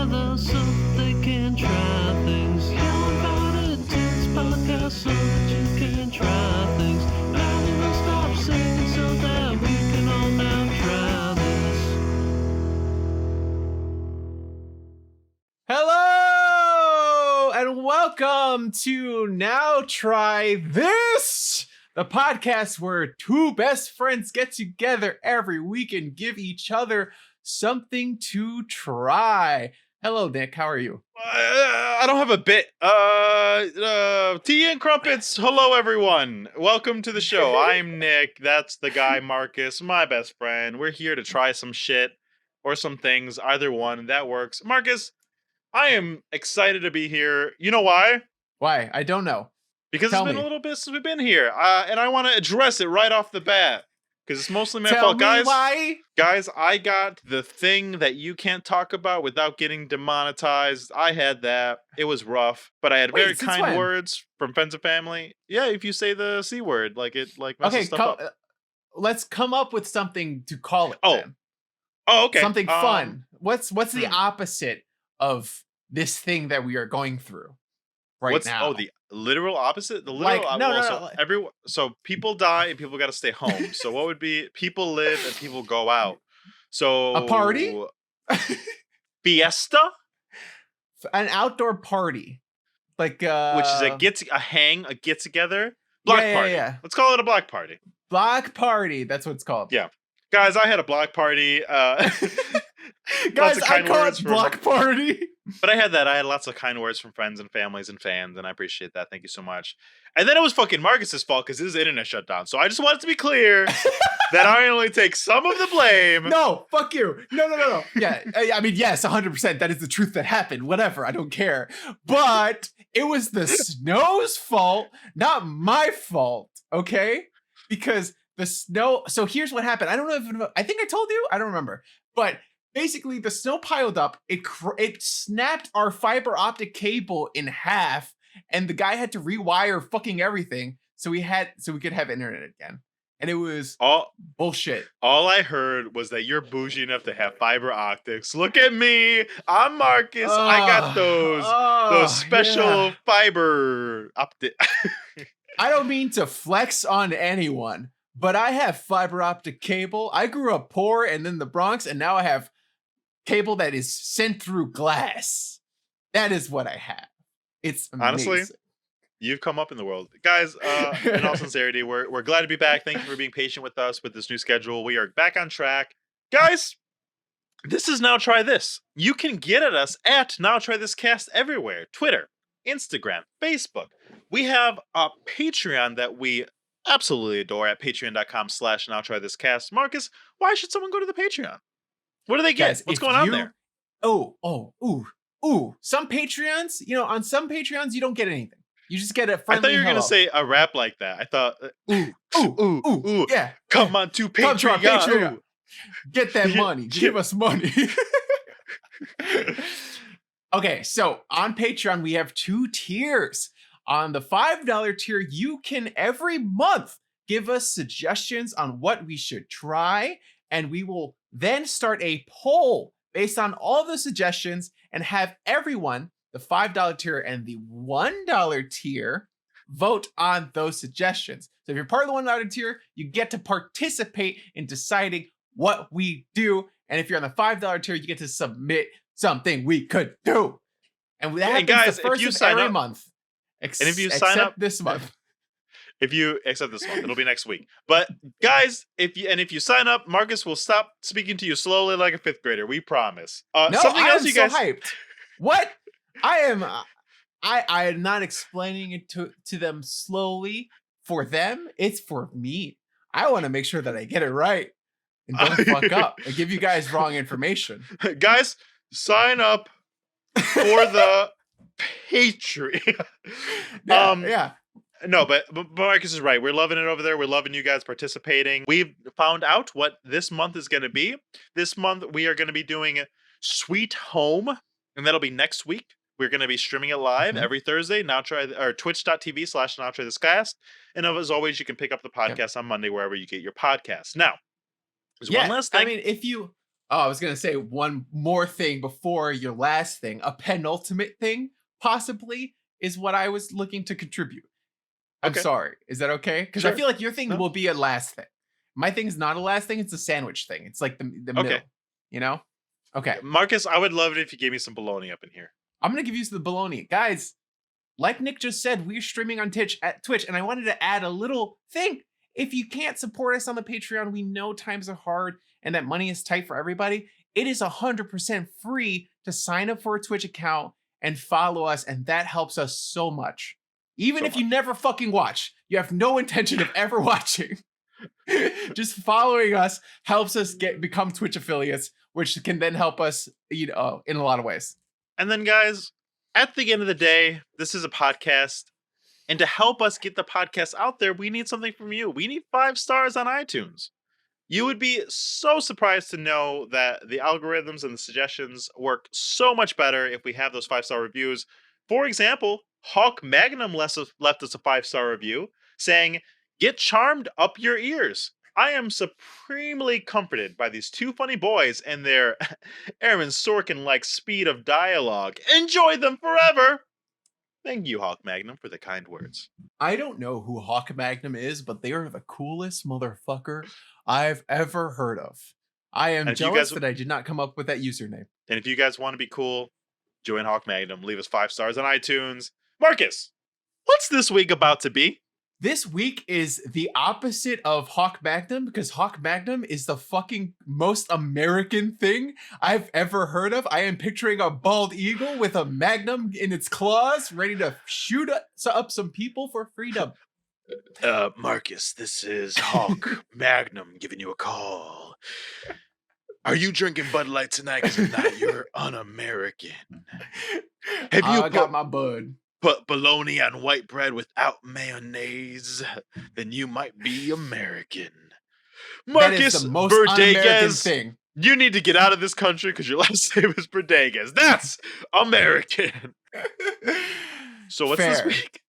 together so they can try things. Young Politics Podcast so that you can try things. Now we will stop singing so that we can all now try this. Hello and welcome to Now Try This, the podcast where two best friends get together every week and give each other something to try. Hello, Nick. How are you? I don't have a bit. Tea and crumpets. Hello, everyone. Welcome to the show. I'm Nick. That's the guy, Marcus, my best friend. We're here to try some shit or some things. Either one that works. Marcus, I am excited to be here. You know why? Why? I don't know. Because Tell it's been me. a little bit since we've been here, and I want to address it right off the bat because it's mostly my Tell fault, me guys. why? Guys, I got the thing that you can't talk about without getting demonetized. I had that. It was rough, but I had Wait, very since kind when? words from friends and family. Yeah, if you say the C word, messes Okay, stuff up. let's come up with something to call it Oh, then. okay. Something fun. What's the opposite of this thing that we are going through now? Oh, the literal opposite? The literal no. So people die and people got to stay home. So what would be people live and people go out? So A party? Fiesta? An outdoor party. Like Which is a get together. Block party. Yeah. Let's call it a block party. Block party. That's what it's called. Yeah. Guys, I had a block party. Guys, I call it block party. But I had lots of kind words from friends and families and fans, and I appreciate that. Thank you so much. And then it was fucking Marcus's fault because his internet shut down. So I just wanted to be clear that I only take some of the blame. No, fuck you. No. Yeah, I mean, yes, 100%. That is the truth that happened. Whatever, I don't care. But it was the snow's fault, not my fault, okay? Because the snow... So here's what happened. I don't know if... I think I told you. I don't remember. But... basically, the snow piled up. It snapped our fiber optic cable in half, and the guy had to rewire fucking everything so we could have internet again. And it was bullshit. All I heard was that you're bougie enough to have fiber optics. Look at me. I'm Marcus. I got those special fiber optic. I don't mean to flex on anyone, but I have fiber optic cable. I grew up poor and in the Bronx, and now I have cable that is sent through glass. That is what I have. It's amazing. Honestly, you've come up in the world. Guys, in all sincerity, we're glad to be back. Thank you for being patient with us with this new schedule. We are back on track. Guys, this is Now Try This. You can get at us at Now Try This Cast everywhere. Twitter, Instagram, Facebook. We have a Patreon that we absolutely adore at patreon.com/Now Try This Cast. Marcus, why should someone go to the Patreon? What do they get? Guys, what's going on there? Some Patreons, on some Patreons, you don't get anything. You just get a friendly I thought you were going to say a rap like that. I thought, yeah. Come on to Patreon. Come to our Patreon. Get that money. Give us money. Okay, so on Patreon, we have 2 tiers. On the $5 tier, you can every month give us suggestions on what we should try, and we will then start a poll based on all the suggestions and have everyone, the $5 tier and the $1 tier, vote on those suggestions. So if you're part of the $1 tier, you get to participate in deciding what we do. And if you're on the $5 tier, you get to submit something we could do. And that happens guys, the first if you of sign every up, month. and if you sign up this month. If you accept this month, it'll be next week. But guys, if you sign up, Marcus will stop speaking to you slowly like a 5th grader. We promise. Something else, you guys. So hyped. What? I am not explaining it to them slowly. For them, it's for me. I want to make sure that I get it right and don't fuck up and give you guys wrong information. Guys, sign up for the Patreon. Yeah. No, but Marcus is right. We're loving it over there. We're loving you guys participating. We've found out what this month is going to be. This month, we are going to be doing Sweet Home, and that'll be next week. We're going to be streaming it live every Thursday. Twitch.tv/Now Try This Cast. And as always, you can pick up the podcast on Monday wherever you get your podcasts. Now, there's one last thing. I mean, if you Oh, I was gonna say one more thing before your last thing. A penultimate thing, possibly, is what I was looking to contribute. I'm Okay. sorry. Is that okay? Because I Sure. feel like your thing No. will be a last thing. My thing's not a last thing. It's a sandwich thing. It's like the Okay. middle. You know? Okay. Marcus, I would love it if you gave me some bologna up in here. I'm gonna give you the baloney, guys. Like Nick just said, we're streaming on Twitch, and I wanted to add a little thing. If you can't support us on the Patreon, we know times are hard and that money is tight for everybody. It is 100% free to sign up for a Twitch account and follow us, and that helps us so much. Even So if you never fucking watch, you have no intention of ever watching. Just following us helps us become Twitch affiliates, which can then help us, in a lot of ways. And then, guys, at the end of the day, this is a podcast. And to help us get the podcast out there, we need something from you. We need 5 stars on iTunes. You would be so surprised to know that the algorithms and the suggestions work so much better if we have those 5-star reviews. For example, Hawk Magnum left us a 5-star review saying, "Get charmed up your ears. I am supremely comforted by these 2 funny boys and their Aaron Sorkin-like speed of dialogue. Enjoy them forever." Thank you, Hawk Magnum, for the kind words. I don't know who Hawk Magnum is, but they are the coolest motherfucker I've ever heard of. I am And if you jealous guys- that I did not come up with that username. And if you guys want to be cool, join Hawk Magnum. Leave us 5 stars on iTunes. Marcus, what's this week about to be? This week is the opposite of Hawk Magnum because Hawk Magnum is the fucking most American thing I've ever heard of. I am picturing a bald eagle with a magnum in its claws, ready to shoot up some people for freedom. Marcus, this is Hawk Magnum giving you a call. Are you drinking Bud Light tonight? Because if not, you're un-American. Have you I got my bud. put bologna on white bread without mayonnaise? Then you might be American. That is Marcus the most un-American Verdeguez, thing. you need to get out of this country because your last name is Verdeguez. That's American. So what's this Fair. week?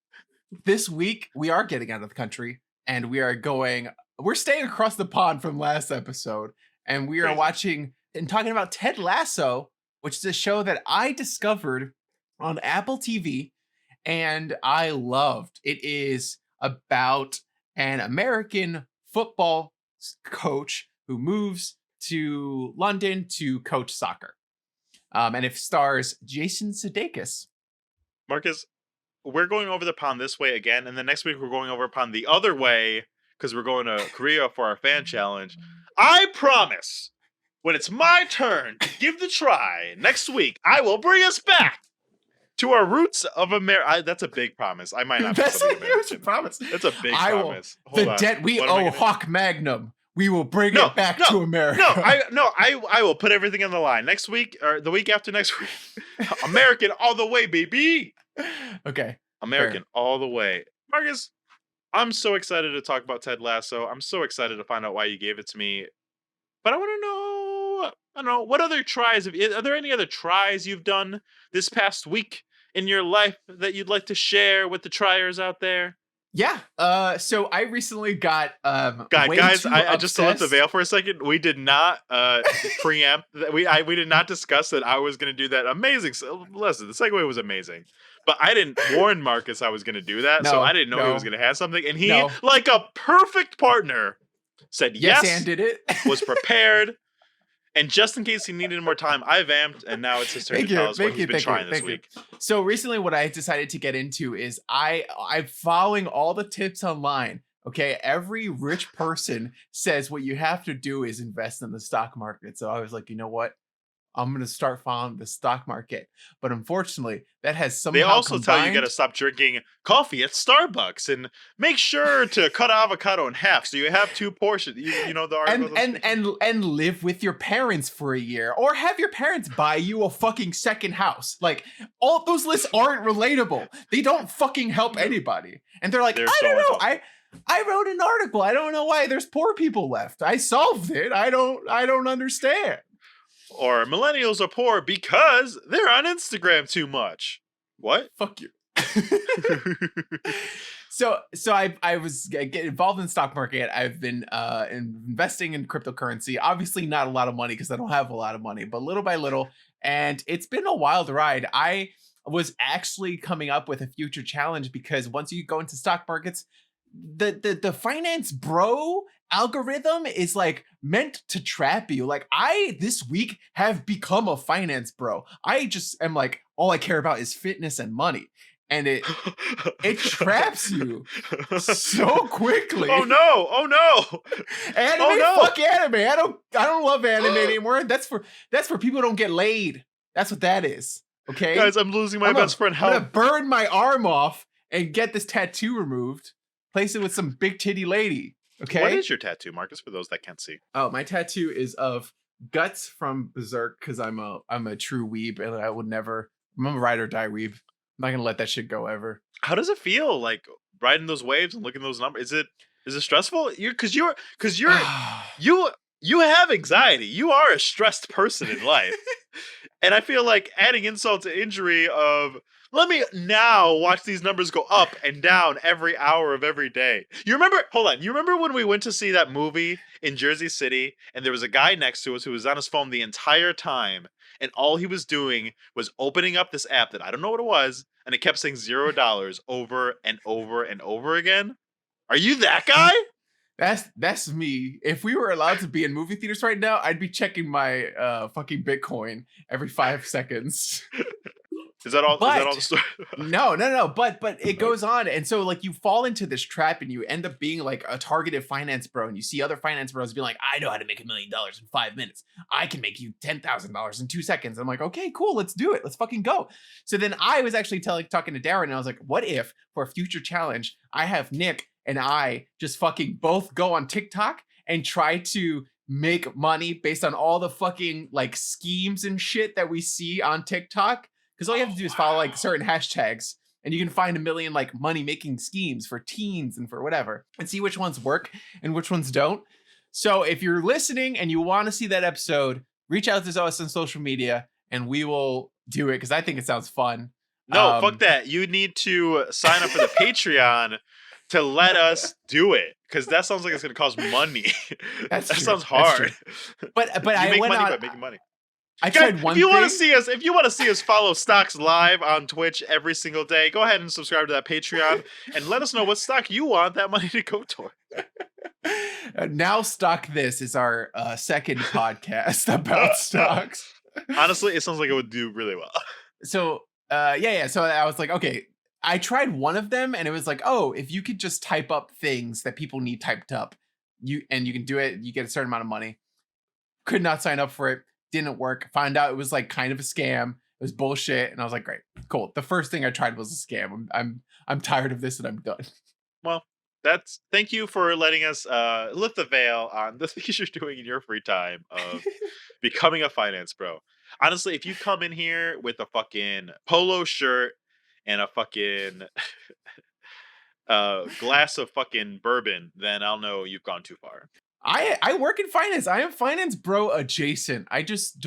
This week we are getting out of the country and we're staying across the pond from last episode, and we are Crazy. watching and talking about Ted Lasso, which is a show that I discovered on Apple TV and I loved. It is about an American football coach who moves to London to coach soccer. And it stars Jason Sudeikis. Marcus, we're going over the pond this way again, and then next week we're going over pond the other way because we're going to Korea for our fan challenge. I promise, when it's my turn to give the try next week, I will bring us back to our roots of America. That's a big promise. I might not. be That's a something huge American. promise. That's a big I will- promise. Hold The on. debt we What am I owe gonna do? Hawk Magnum, we will bring No, it back no, to America. I will put everything on the line next week or the week after next week. American all the way, baby. Okay. American all the way. Marcus, I'm so excited to talk about Ted Lasso. I'm so excited to find out why you gave it to me. But I want to know, I don't know, what other tries are there any other tries you've done this past week in your life that you'd like to share with the triers out there? Yeah. So I recently got Guys, I just to lift the obsessed. veil for a second. We did not preempt that. We did not discuss that I was going to do that. Amazing. So, listen, the segue was amazing, but I didn't warn Marcus I was going to do that, so No, I didn't know he no. was going to have something. And he, No. like a perfect partner, said Yes, yes, and did it. was prepared, and just in case he needed more time, I vamped, and now it's his turn Thank to you, tell us what thank he's you, been thank you, trying this thank you. week. So recently what I decided to get into is I'm following all the tips online. Okay, every rich person says what you have to do is invest in the stock market. So I was like, you know what? I'm going to start following the stock market. But unfortunately, that has somehow They also tell you combined- got to stop drinking coffee at Starbucks and make sure to cut avocado in half so you have 2 portions. You know the article. and live with your parents for a year, or have your parents buy you a fucking second house. Like, all those lists aren't relatable. They don't fucking help anybody. And they're like, They're I so don't know. unhelpful. I wrote an article. I don't know why there's poor people left. I solved it. I don't understand. Or millennials are poor because they're on Instagram too much. What? Fuck you. So I was get involved in the stock market. I've been investing in cryptocurrency. Obviously, not a lot of money because I don't have a lot of money, but little by little. And it's been a wild ride. I was actually coming up with a future challenge because once you go into stock markets, the finance bro algorithm is like meant to trap you. Like I this week have become a finance bro. I just am like all I care about is fitness and money. And it traps you so quickly. Oh no! Oh no! Anime, Oh, no. fuck anime. I don't love anime anymore. That's for people who don't get laid. That's what that is. Okay, Guys, I'm losing my best friend. I'm Help! gonna burn my arm off and get this tattoo removed. Place it with some big titty lady. Okay. What is your tattoo, Marcus? For those that can't see. Oh, my tattoo is of Guts from Berserk because I'm a true weeb and I would never. I'm a ride or die weeb. I'm not gonna let that shit go ever. How does it feel like riding those waves and looking at those numbers? Is it stressful? You have anxiety. You are a stressed person in life. And I feel like adding insult to injury of let me now watch these numbers go up and down every hour of every day. You remember when we went to see that movie in Jersey City and there was a guy next to us who was on his phone the entire time and all he was doing was opening up this app that I don't know what it was and it kept saying $0 over and over and over again? Are you that guy? That's me. If we were allowed to be in movie theaters right now, I'd be checking my fucking Bitcoin every 5 seconds. Is that all the story? No. But it goes on. And so like you fall into this trap and you end up being like a targeted finance bro. And you see other finance bros being like, I know how to make $1 million in 5 minutes. I can make you $10,000 in 2 seconds. I'm like, okay, cool. Let's do it. Let's fucking go. So then I was actually talking to Darren and I was like, what if for a future challenge, I have Nick and I just fucking both go on TikTok and try to make money based on all the fucking like schemes and shit that we see on TikTok. Because all you have to do is follow like certain hashtags and you can find 1 million like money making schemes for teens and for whatever and see which ones work and which ones don't. So if you're listening and you want to see that episode, reach out to us on social media and we will do it because I think it sounds fun. No, fuck that. You need to sign up for the Patreon to let us do it because that sounds like it's going to cost money. That sounds hard. But you make money by making money. I tried one if you thing. If you want to see us follow stocks live on Twitch every single day, go ahead and subscribe to that Patreon and let us know what stock you want that money to go toward. Now Stock This is our second podcast about stocks. Honestly, it sounds like it would do really well. So so I was like, okay, I tried one of them and it was like, oh, if you could just type up things that people need typed up, you can do it, you get a certain amount of money. Could not sign up for it. Didn't work. Found out it was like kind of a scam. It was bullshit. And I was like, great, cool. The first thing I tried was a scam. I'm tired of this and I'm done. Well, thank you for letting us lift the veil on the things you're doing in your free time of becoming a finance bro. Honestly, if you come in here with a fucking polo shirt and a fucking glass of fucking bourbon, then I'll know you've gone too far. I work in finance. I am finance bro adjacent. I just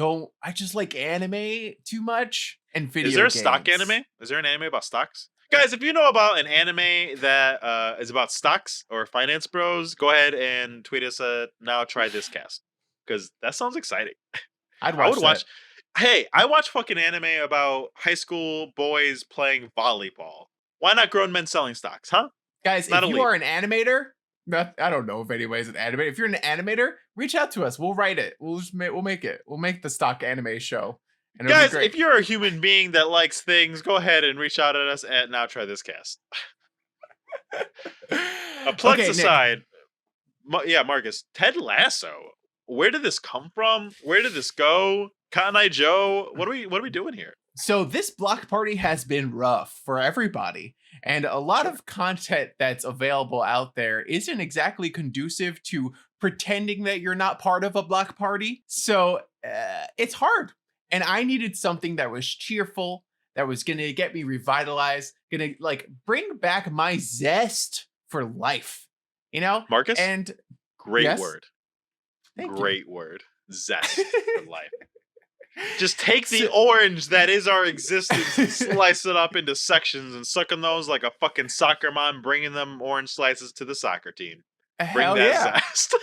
like anime too much and video games. Is there a stock anime? Is there an anime about stocks? Guys, if you know about an anime that is about stocks or finance bros, go ahead and tweet us at Now Try This Cast. Because that sounds exciting. I would watch. Hey, I watch fucking anime about high school boys playing volleyball. Why not grown men selling stocks, huh? Guys, if you are an animator, I don't know if anybody's an animator. If you're an animator, reach out to us. We'll write it. We'll make it. We'll make the stock anime show. And guys, if you're a human being that likes things, go ahead and reach out at us at Now Try This Cast. Plugs aside, Marcus, Ted Lasso. Where did this come from? Where did this go? Cotton Eye Joe, what are we doing here? So this block party has been rough for everybody. And a lot of content that's available out there isn't exactly conducive to pretending that you're not part of a block party. So it's hard. And I needed something that was cheerful, that was going to get me revitalized, going to like bring back my zest for life, you know? Marcus? And great word. Thank great you. word. Zest for life. Just take the orange that is our existence and slice it up into sections and suck on those like a fucking soccer mom bringing them orange slices to the soccer team. Bring Hell that yeah. zest.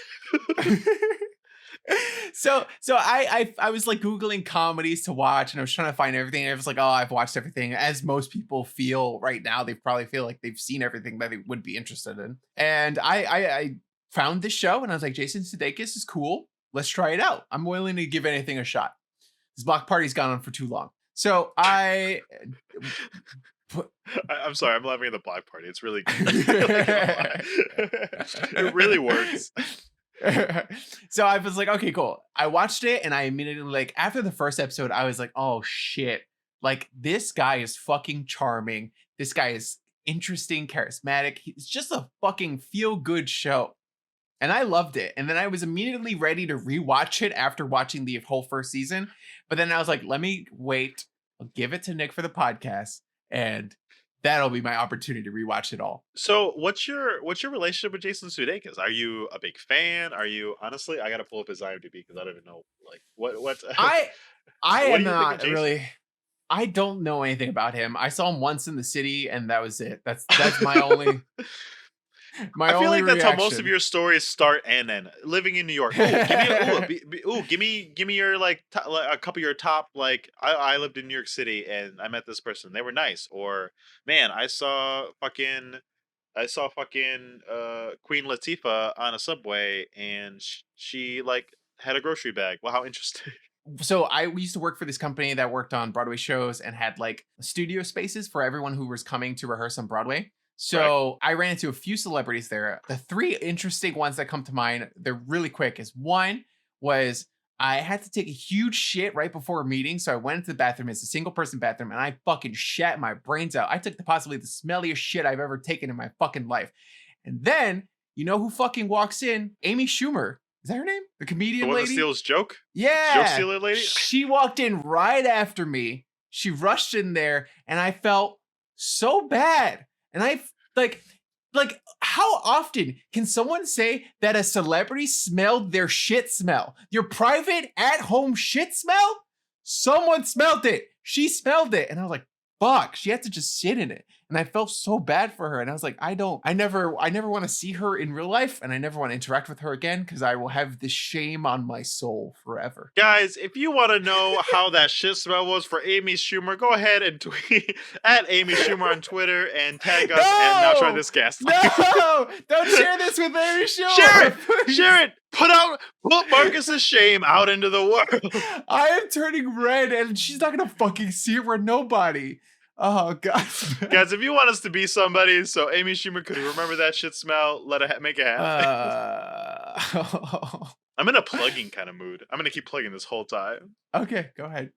So I was like Googling comedies to watch, and I was trying to find everything. And I was like, oh, I've watched everything. As most people feel right now, they probably feel like they've seen everything that they would be interested in. And I found this show, and I was like, Jason Sudeikis is cool. Let's try it out. I'm willing to give anything a shot. This block party's gone on for too long. So I'm sorry, I'm laughing at the block party. It's really good. It really works. So I was like, okay, cool. I watched it, and I immediately, like, after the first episode, I was like, oh shit. Like, this guy is fucking charming. This guy is interesting, charismatic. It's just a fucking feel-good show. And I loved it. And then I was immediately ready to rewatch it after watching the whole first season. But then I was like, let me wait. I'll give it to Nick for the podcast, and that'll be my opportunity to rewatch it all. So what's your relationship with Jason Sudeikis? Are you a big fan? Are you, honestly, I gotta pull up his IMDb because I don't even know like what I What am do you think of not Jason? really. I don't know anything about him. I saw him once in the city, and that was it. That's my only. My I feel only like that's how most reaction. of your stories start and end. Living in New York. Give me your like a couple of your top like I lived in New York City and I met this person. They were nice. Or man, I saw fucking Queen Latifah on a subway and she like had a grocery bag. Well, how interesting. So we used to work for this company that worked on Broadway shows and had like studio spaces for everyone who was coming to rehearse on Broadway. So I ran into a few celebrities there. The three interesting ones that come to mind, they're really quick, is one was I had to take a huge shit right before a meeting. So I went into the bathroom. It's a single person bathroom, and I fucking shat my brains out. I took possibly the smelliest shit I've ever taken in my fucking life. And then, you know who fucking walks in? Amy Schumer. Is that her name? The comedian The one that lady? steals joke? Yeah. Joke stealer lady? She walked in right after me. She rushed in there, and I felt so bad. And I like how often can someone say that a celebrity smelled their shit smell? Your private at-home shit smell? Someone smelled it. She smelled it. And I was like, fuck, she had to just sit in it. And I felt so bad for her. And I was like, I never want to see her in real life, and I never want to interact with her again because I will have this shame on my soul forever. Guys, if you want to know how that shit smell was for Amy Schumer, go ahead and tweet at Amy Schumer on Twitter and tag us and now try this cast. No! Don't share this with Amy Schumer! Share it! Share it! Put Marcus's shame out into the world. I am turning red, and she's not gonna fucking see it. We're nobody. Oh god, guys! If you want us to be somebody, so Amy Schumer could remember that shit smell, make it happen. I'm in a plugging kind of mood. I'm gonna keep plugging this whole time. Okay, go ahead.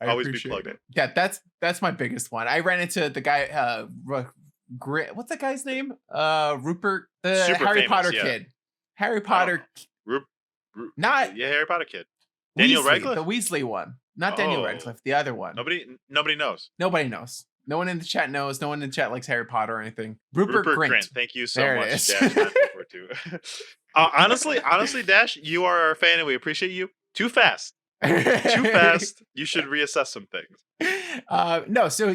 I always be appreciate plugging. it. Yeah, that's my biggest one. I ran into the guy. What's that guy's name? Rupert, the Super Harry famous, Potter yeah. kid. Harry Potter. Not Harry Potter kid. Daniel Weasley, Radcliffe? the Weasley one. Not Daniel Oh. Radcliffe, the other one. Nobody knows. Nobody knows. No one in the chat knows. No one in the chat likes Harry Potter or anything. Rupert Grint. Thank you so There it much, is. Dash. 942. Honestly, Dash, you are our fan and we appreciate you. Too fast. You should reassess some things. No, so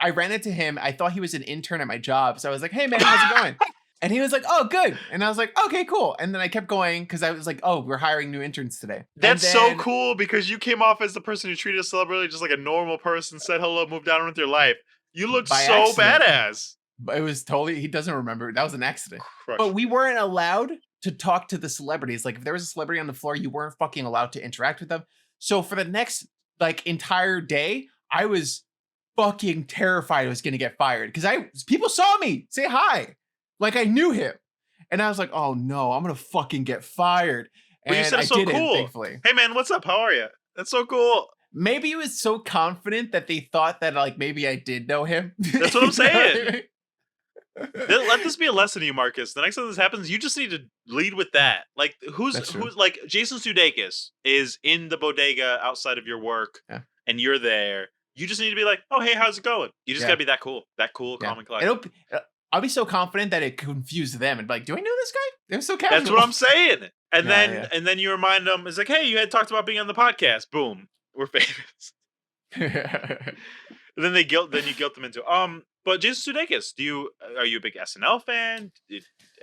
I ran into him. I thought he was an intern at my job. So I was like, hey man, how's it going? And he was like, oh, good. And I was like, okay, cool. And then I kept going because I was like, oh, we're hiring new interns today. That's so cool because you came off as the person who treated a celebrity just like a normal person, said hello, moved on with your life. You look so accident. badass. But it was totally, he doesn't remember. That was an accident. Crush. But we weren't allowed to talk to the celebrities. Like if there was a celebrity on the floor, you weren't fucking allowed to interact with them. So for the next like entire day, I was fucking terrified I was going to get fired because people saw me say hi. Like I knew him. And I was like, oh no, I'm going to fucking get fired. But and you said I so didn't, cool. thankfully. Hey man, what's up? How are you? That's so cool. Maybe he was so confident that they thought that like maybe I did know him. That's what I'm saying. Let this be a lesson to you, Marcus. The next time this happens, you just need to lead with that. Like who's like Jason Sudeikis is in the bodega outside of your work and you're there. You just need to be like, oh hey, how's it going? You just gotta be that cool, calm and collected. I'll be so confident that it confused them and be like, do I know this guy? They're so casual. That's what I'm saying. And then you remind them, it's like, hey, you had talked about being on the podcast. Boom. We're famous. And then you guilt them into But Jason Sudeikis, are you a big SNL fan?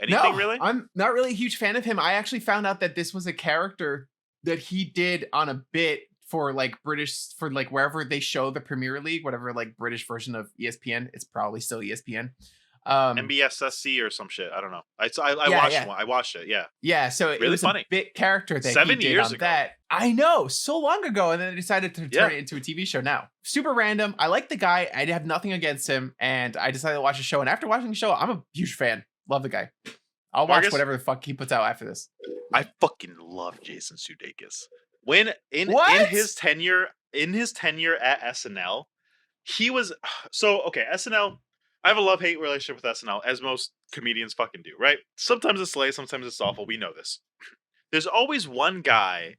Anything No, really? I'm not really a huge fan of him. I actually found out that this was a character that he did on a bit for like wherever they show the Premier League, whatever like British version of ESPN. It's probably still ESPN. MBSSC or some shit. I don't know. I Yeah, watched yeah. one. I watched it. Yeah. Yeah, so it Really was funny. a bit character that 7 he did years on ago. that. I know, so long ago, and then they decided to turn Yeah. it into a TV show now. Super random. I like the guy. I have nothing against him, and I decided to watch the show. And after watching the show, I'm a huge fan. Love the guy. I'll watch Marcus? whatever the fuck he puts out after this. I fucking love Jason Sudeikis. When in What? his tenure at SNL, he was SNL. I have a love-hate relationship with SNL, as most comedians fucking do, right? Sometimes it's slays, sometimes it's awful. We know this. There's always one guy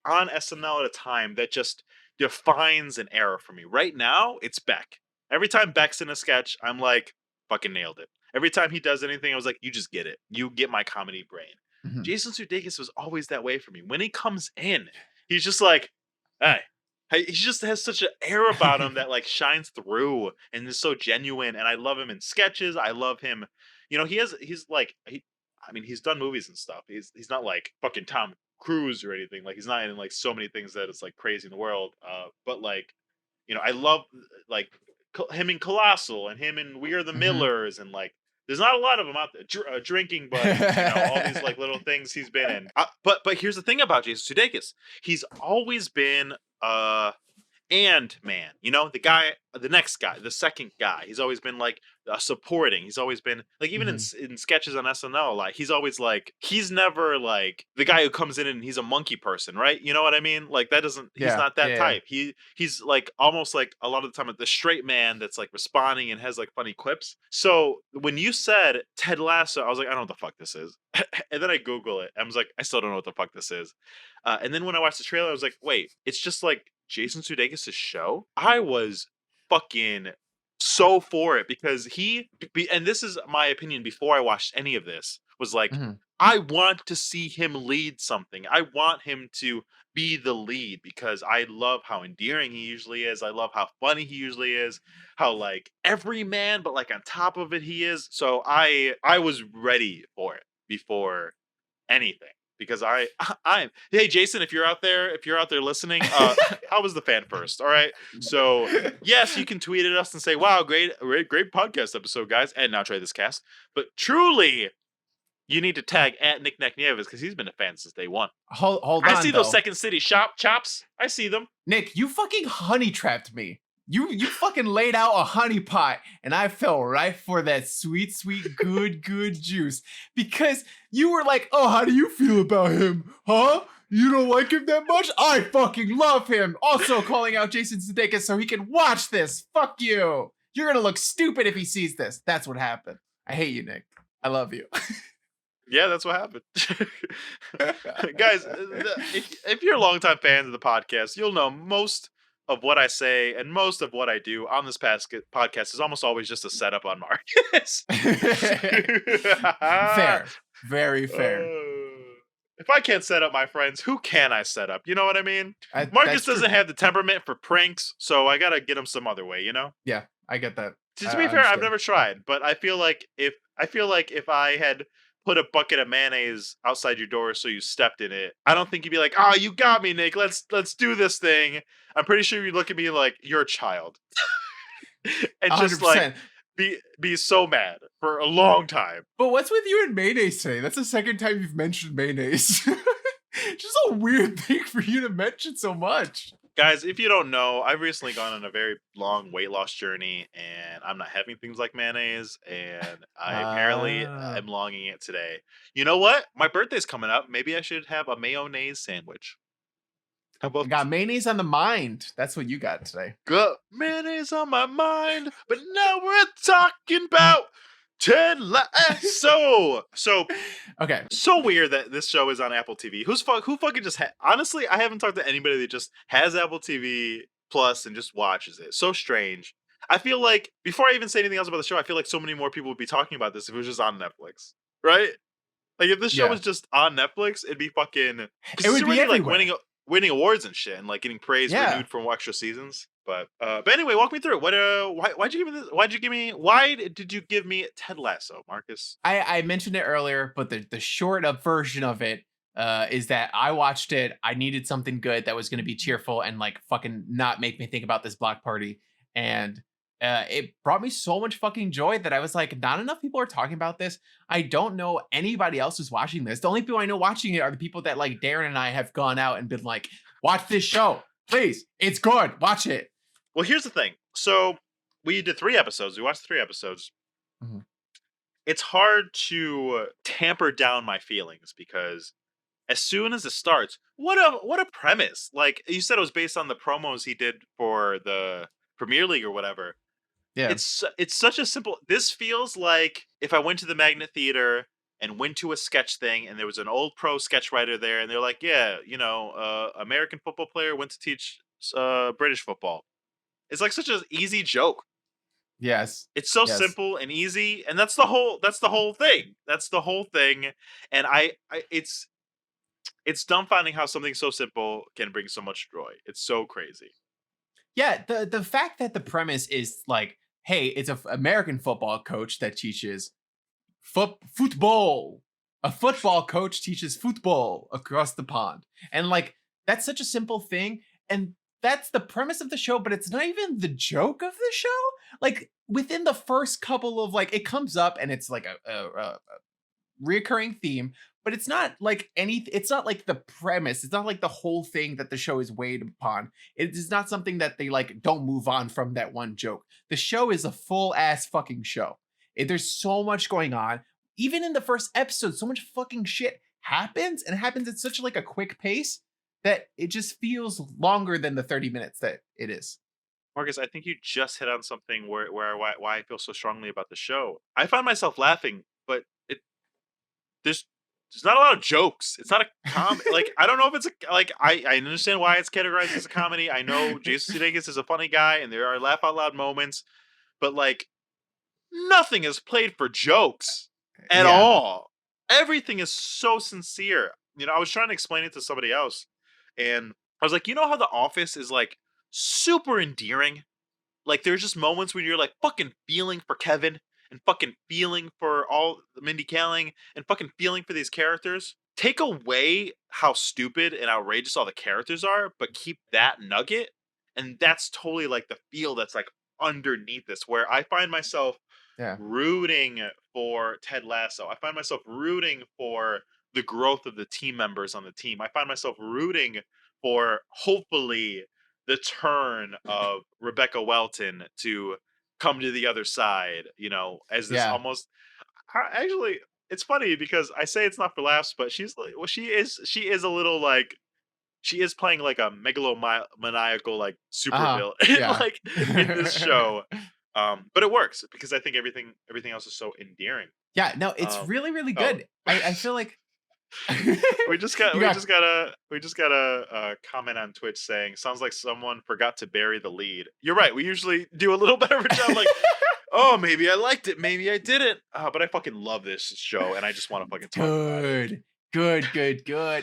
on SNL at a time that just defines an era for me. Right now, it's Beck. Every time Beck's in a sketch, I'm like, fucking nailed it. Every time he does anything, I was like, you just get it. You get my comedy brain. Mhm. Jason Sudeikis was always that way for me. When he comes in, he's just like, hey. He just has such an air about him that like shines through and is so genuine. And I love him in sketches. I love him. You know, he's done movies and stuff. He's not like fucking Tom Cruise or anything. Like he's not in like so many things that it's like crazy in the world. But like, you know, I love like him in Colossal and him in We Are the Millers and like there's not a lot of them out there drinking, but you know all these like little things he's been in. But here's the thing about Jason Sudeikis: he's always been man, you know, the next guy, the second guy. He's always been like supporting. He's always been like even in sketches on SNL a lot. He's always like he's never like the guy who comes in and he's a monkey person, right? You know what I mean? Like that doesn't. He's not that type. He's like almost like a lot of the time the straight man that's like responding and has like funny quips. So when you said Ted Lasso, I was like, I don't know what the fuck this is. And then I Google it. I was like, I still don't know what the fuck this is. And then when I watched the trailer, I was like, wait, it's just like Jason Sudeikis' show. I was fucking so for it because and this is my opinion before I watched any of this, was like, I want to see him lead something. I want him to be the lead because I love how endearing he usually is. I love how funny he usually is, how like every man, but like on top of it he is. So I was ready for it before anything. Because I'm hey Jason, if you're out there listening, how was the fan first? All right. So yes, you can tweet at us and say, wow, great podcast episode, guys. And now try this cast. But truly, you need to tag at Nick Nieves because he's been a fan since day one. Hold on. I see those Second City chops. I see them. Nick, you fucking honey trapped me. You fucking laid out a honey pot and I fell right for that sweet, good juice because you were like, oh, how do you feel about him? Huh? You don't like him that much? I fucking love him. Also calling out Jason Sudeikis so he can watch this. Fuck you. You're going to look stupid if he sees this. That's what happened. I hate you, Nick. I love you. Yeah, that's what happened. Guys, if you're longtime fans of the podcast, you'll know most of what I say and most of what I do on this podcast is almost always just a setup on Marcus. Fair. Very fair. If I can't set up my friends, who can I set up? You know what I mean? Marcus doesn't have the temperament for pranks, so I gotta get him some other way, you know? Yeah, I get that. To be fair, I've never tried, but I feel like if I had put a bucket of mayonnaise outside your door so you stepped in it, I don't think you'd be like, oh, you got me, Nick. Let's do this thing. I'm pretty sure you'd look at me like you're a child. And 100%. Just like be so mad for a long time. But what's with you and mayonnaise today? That's the second time you've mentioned mayonnaise. Just a weird thing for you to mention so much. Guys, if you don't know, I've recently gone on a very long weight loss journey, and I'm not having things like mayonnaise, and I apparently am longing it today. You know what? My birthday's coming up. Maybe I should have a mayonnaise sandwich. I got mayonnaise on the mind. That's what you got today. Got mayonnaise on my mind, but now we're talking about Ted Lasso. So okay. So weird that this show is on Apple TV. Who fucking just honestly, I haven't talked to anybody that just has Apple TV Plus and just watches it. So strange. I feel like before I even say anything else about the show, I feel like so many more people would be talking about this if it was just on Netflix, right? Like if this show was just on Netflix, it'd be fucking. It would be everywhere. Like winning awards and shit, and like getting praise renewed for extra seasons. But anyway, walk me through it. What why'd you give me this? Why did you give me Ted Lasso, Marcus? I mentioned it earlier, but the short up version of it is that I watched it. I needed something good that was going to be cheerful and like fucking not make me think about this block party. And it brought me so much fucking joy that I was like, not enough people are talking about this. I don't know anybody else who's watching this. The only people I know watching it are the people that like Darren and I have gone out and been like, watch this show, please. It's good. Watch it. Well, here's the thing. So we did 3 episodes. We watched 3 episodes. Mhm. It's hard to tamper down my feelings because as soon as it starts, what a premise! Like you said, it was based on the promos he did for the Premier League or whatever. Yeah. It's such a simple. This feels like if I went to the Magnet Theater and went to a sketch thing, and there was an old pro sketch writer there, and they're like, "Yeah, American football player went to teach British football." It's like such an easy joke. Yes. It's so Yes. simple and easy, and that's the whole thing. That's the whole thing. And it's dumbfounding how something so simple can bring so much joy. It's so crazy. Yeah, the fact that the premise is like, hey, it's an American football coach that teaches football. A football coach teaches football across the pond. And like that's such a simple thing, and that's the premise of the show, but it's not even the joke of the show. Like within the first couple of like it comes up and it's like a reoccurring theme, but it's not like it's not like the premise, it's not like the whole thing that the show is weighed upon. It is not something that they like don't move on from that one joke. The show is a full ass fucking show. There's so much going on. Even in the first episode, so much fucking shit happens, and it happens at such like a quick pace that it just feels longer than the 30 minutes that it is. Marcus, I think you just hit on something why I feel so strongly about the show. I find myself laughing, but there's not a lot of jokes. It's not a comedy. Like I don't know if it's I understand why it's categorized as a comedy. I know Jason Sudeikis is a funny guy, and there are laugh out loud moments, but like nothing is played for jokes at all. Everything is so sincere. I was trying to explain it to somebody else, and I was like, how The Office is like super endearing. Like there's just moments when you're like fucking feeling for Kevin and fucking feeling for all Mindy Kaling and fucking feeling for these characters. Take away how stupid and outrageous all the characters are, but keep that nugget. And that's totally like the feel that's like underneath this, where I find myself rooting for Ted Lasso. I find myself rooting for the growth of the team members on the team. I find myself rooting for hopefully the turn of Rebecca Welton to come to the other side, as this almost actually it's funny because I say it's not for laughs, but she's like, well, she is a little like she is playing like a megalomaniacal like super villain like in this show. But it works because I think everything else is so endearing. Yeah, no, it's really, really good. I feel like we just got a comment on Twitch saying sounds like someone forgot to bury the lead. You're right. We usually do a little better of a job. Like, oh, maybe I liked it, maybe I didn't. But I fucking love this show, and I just want to fucking talk about it. Good.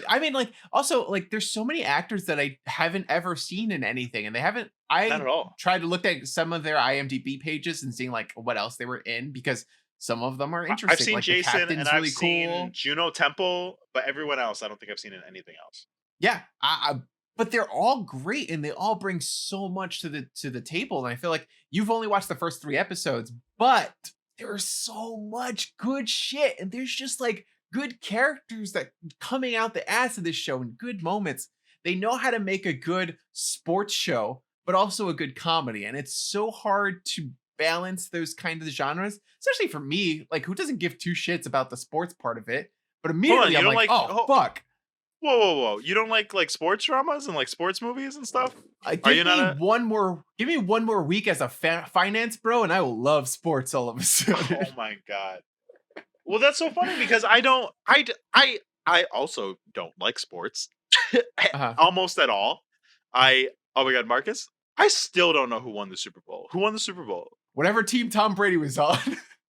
I mean, like, also, like, there's so many actors that I haven't ever seen in anything, and they haven't. Not at all. Tried to look at some of their IMDb pages and seeing like what else they were in, because some of them are interesting. I've seen like, Jason and I've really seen cool. Juno Temple, but everyone else I don't think I've seen in anything else. Yeah, but they're all great, and they all bring so much to the table. And I feel like you've only watched the first 3 episodes, but there's so much good shit, and there's just like good characters that coming out the ass of this show and good moments. They know how to make a good sports show, but also a good comedy, and it's so hard to balance those kind of genres, especially for me, like who doesn't give 2 shits about the sports part of it, but immediately I'm like, oh fuck. Whoa! You don't like sports dramas and like sports movies and stuff? Give me one more week as a finance bro, and I will love sports all of a sudden. Oh my god! Well, that's so funny because I also don't like sports almost at all. Oh my god, Marcus! I still don't know who won the Super Bowl. Who won the Super Bowl? Whatever team Tom Brady was on.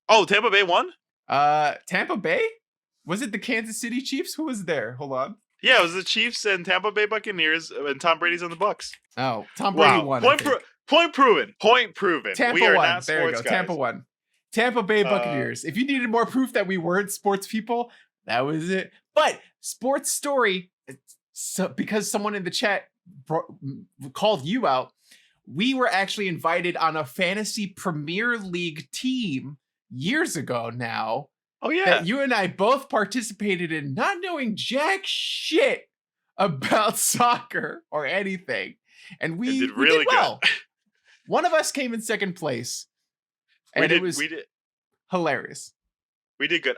Oh, Tampa Bay won? Tampa Bay? Was it the Kansas City Chiefs? Who was there? Hold on. Yeah, it was the Chiefs and Tampa Bay Buccaneers, and Tom Brady's on the Bucks. Oh, Tom Brady Wow, won. I think. point proven. Point proven. We Tampa are won. not There you sports go. guys. Tampa won. Tampa Bay Uh, Buccaneers. If you needed more proof that we weren't sports people, that was it. But sports story, so because someone in the chat called you out, we were actually invited on a fantasy Premier League team years ago now Oh yeah. that you and I both participated in, not knowing jack shit about soccer or anything. And we did we really did well. One of us came in second place. And it was we did hilarious. we did good.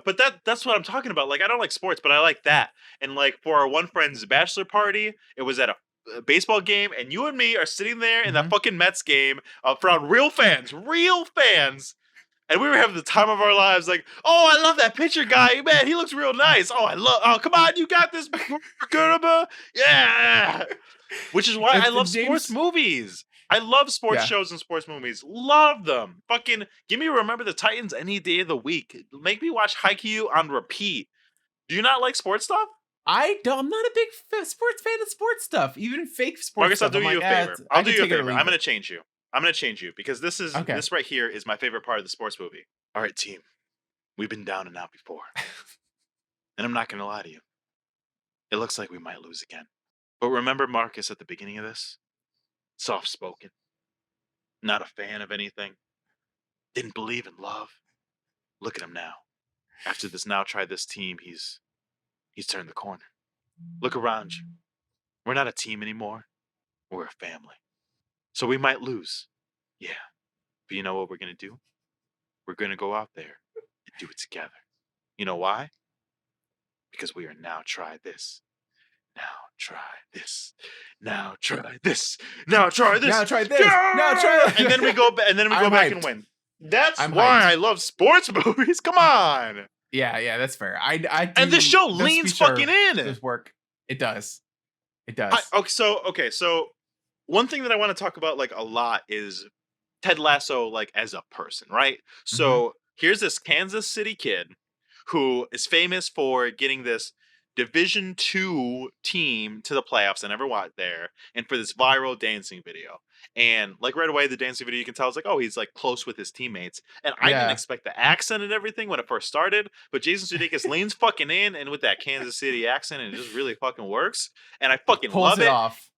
But that's what I'm talking about. Like I don't like sports, but I like that. And like for our one friend's bachelor party, it was at a baseball game, and you and me are sitting there in that fucking Mets game around real fans, and we were having the time of our lives. Like, oh, I love that pitcher guy, man. He looks real nice. Oh, come on, you got this, yeah. Which is why I love sports movies. I love sports shows and sports movies. Love them. Fucking give me Remember the Titans any day of the week. Make me watch Haikyuu on repeat. Do you not like sports stuff? I'm not a big sports fan of sports stuff, even fake sports Marcus, stuff. I'll do you a favor. I'll do you a favor. I'm going to change you. Because this right here is my favorite part of the sports movie. All right, team. We've been down and out before. And I'm not going to lie to you. It looks like we might lose again. But remember Marcus at the beginning of this? Soft-spoken. Not a fan of anything. Didn't believe in love. Look at him now. After this Now Try This team, he's turned the corner. Look around you. We're not a team anymore. We're a family. So we might lose. Yeah. But you know what we're going to do? We're going to go out there and do it together. You know why? Because we are Now Try This. Now try this. Now try this. Now try this. Now try this. Yeah! Now try this. And then we go back and win. That's why I love sports movies. Come on. Yeah, that's fair. And this show leans fucking in. Does work. It does. So one thing that I want to talk about like a lot is Ted Lasso like as a person, right? So here's this Kansas City kid who is famous for getting this Division 2 team to the playoffs. I never went there. And for this viral dancing video. And like right away, the dancing video, you can tell it's like, oh, he's like close with his teammates. And I didn't expect the accent and everything when it first started. But Jason Sudeikis leans fucking in, and with that Kansas City accent, it just really fucking works. And I fucking love it. Off.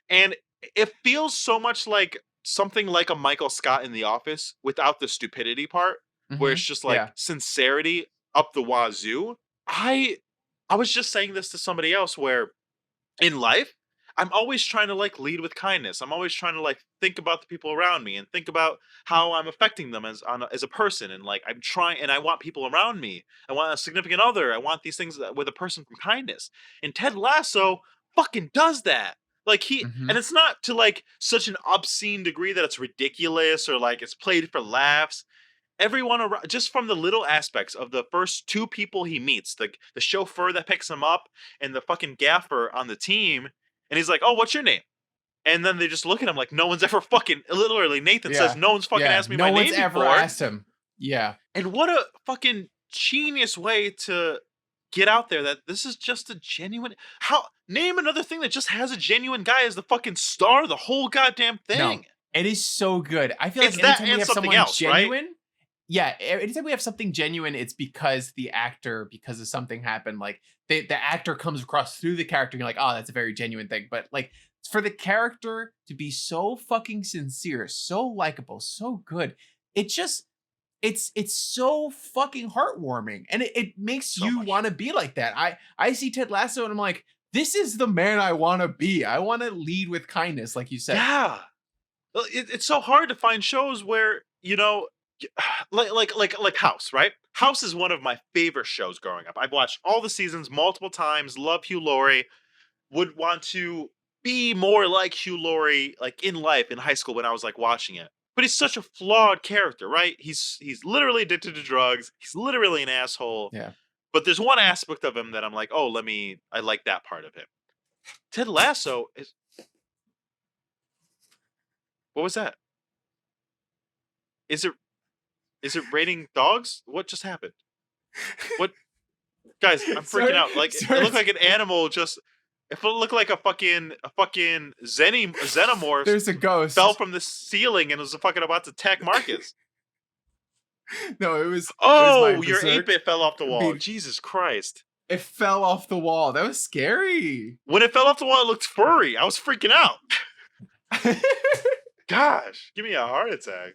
And it feels so much like something like a Michael Scott in The Office without the stupidity part, where it's just like sincerity up the wazoo. I was just saying this to somebody else where in life, I'm always trying to like lead with kindness. I'm always trying to like think about the people around me and think about how I'm affecting them as a person. And like, I'm trying, and I want people around me. I want a significant other. I want these things with a person from kindness. And Ted Lasso fucking does that. Like and it's not to like such an obscene degree that it's ridiculous or like it's played for laughs. Everyone around, just from the little aspects of the first two people he meets, the chauffeur that picks him up and the fucking gaffer on the team, and he's like, "Oh, what's your name?" And then they just look at him like no one's ever fucking, literally Nathan says no one's fucking asked me my name before. No one's ever asked him. Yeah. And what a fucking genius way to get out there that this is just a genuine, name another thing that just has a genuine guy as the fucking star of the whole goddamn thing. No, it is so good. I feel it's like that anytime we and have something someone else, genuine, right? Yeah, anytime we have something genuine, it's because the actor, because of something happened, like the actor comes across through the character, and you're like, oh, that's a very genuine thing. But like for the character to be so fucking sincere, so likable, so good, it just it's so fucking heartwarming, and it makes So you much. want to be like that. I see Ted Lasso and I'm like, this is the man I want to be. I want to lead with kindness, like you said. Yeah. Well, it's so hard to find shows where, you know, like House, right? House is one of my favorite shows growing up. I've watched all the seasons multiple times, love Hugh Laurie, would want to be more like Hugh Laurie, like in life, in high school when I was like watching it. But he's such a flawed character, right? He's literally addicted to drugs. He's literally an asshole. Yeah. But there's one aspect of him that I'm like, oh, I like that part of him. Ted Lasso is... What was that? Is it raining dogs? What just happened? What? Guys, I'm freaking out. Like it looked like an animal just. It looked like a fucking xenomorph. There's a ghost. Fell from the ceiling and was fucking about to attack Marcus. No, it was. Oh, your 8-bit fell off the wall. Jesus Christ! It fell off the wall. That was scary. When it fell off the wall, it looked furry. I was freaking out. Gosh, give me a heart attack.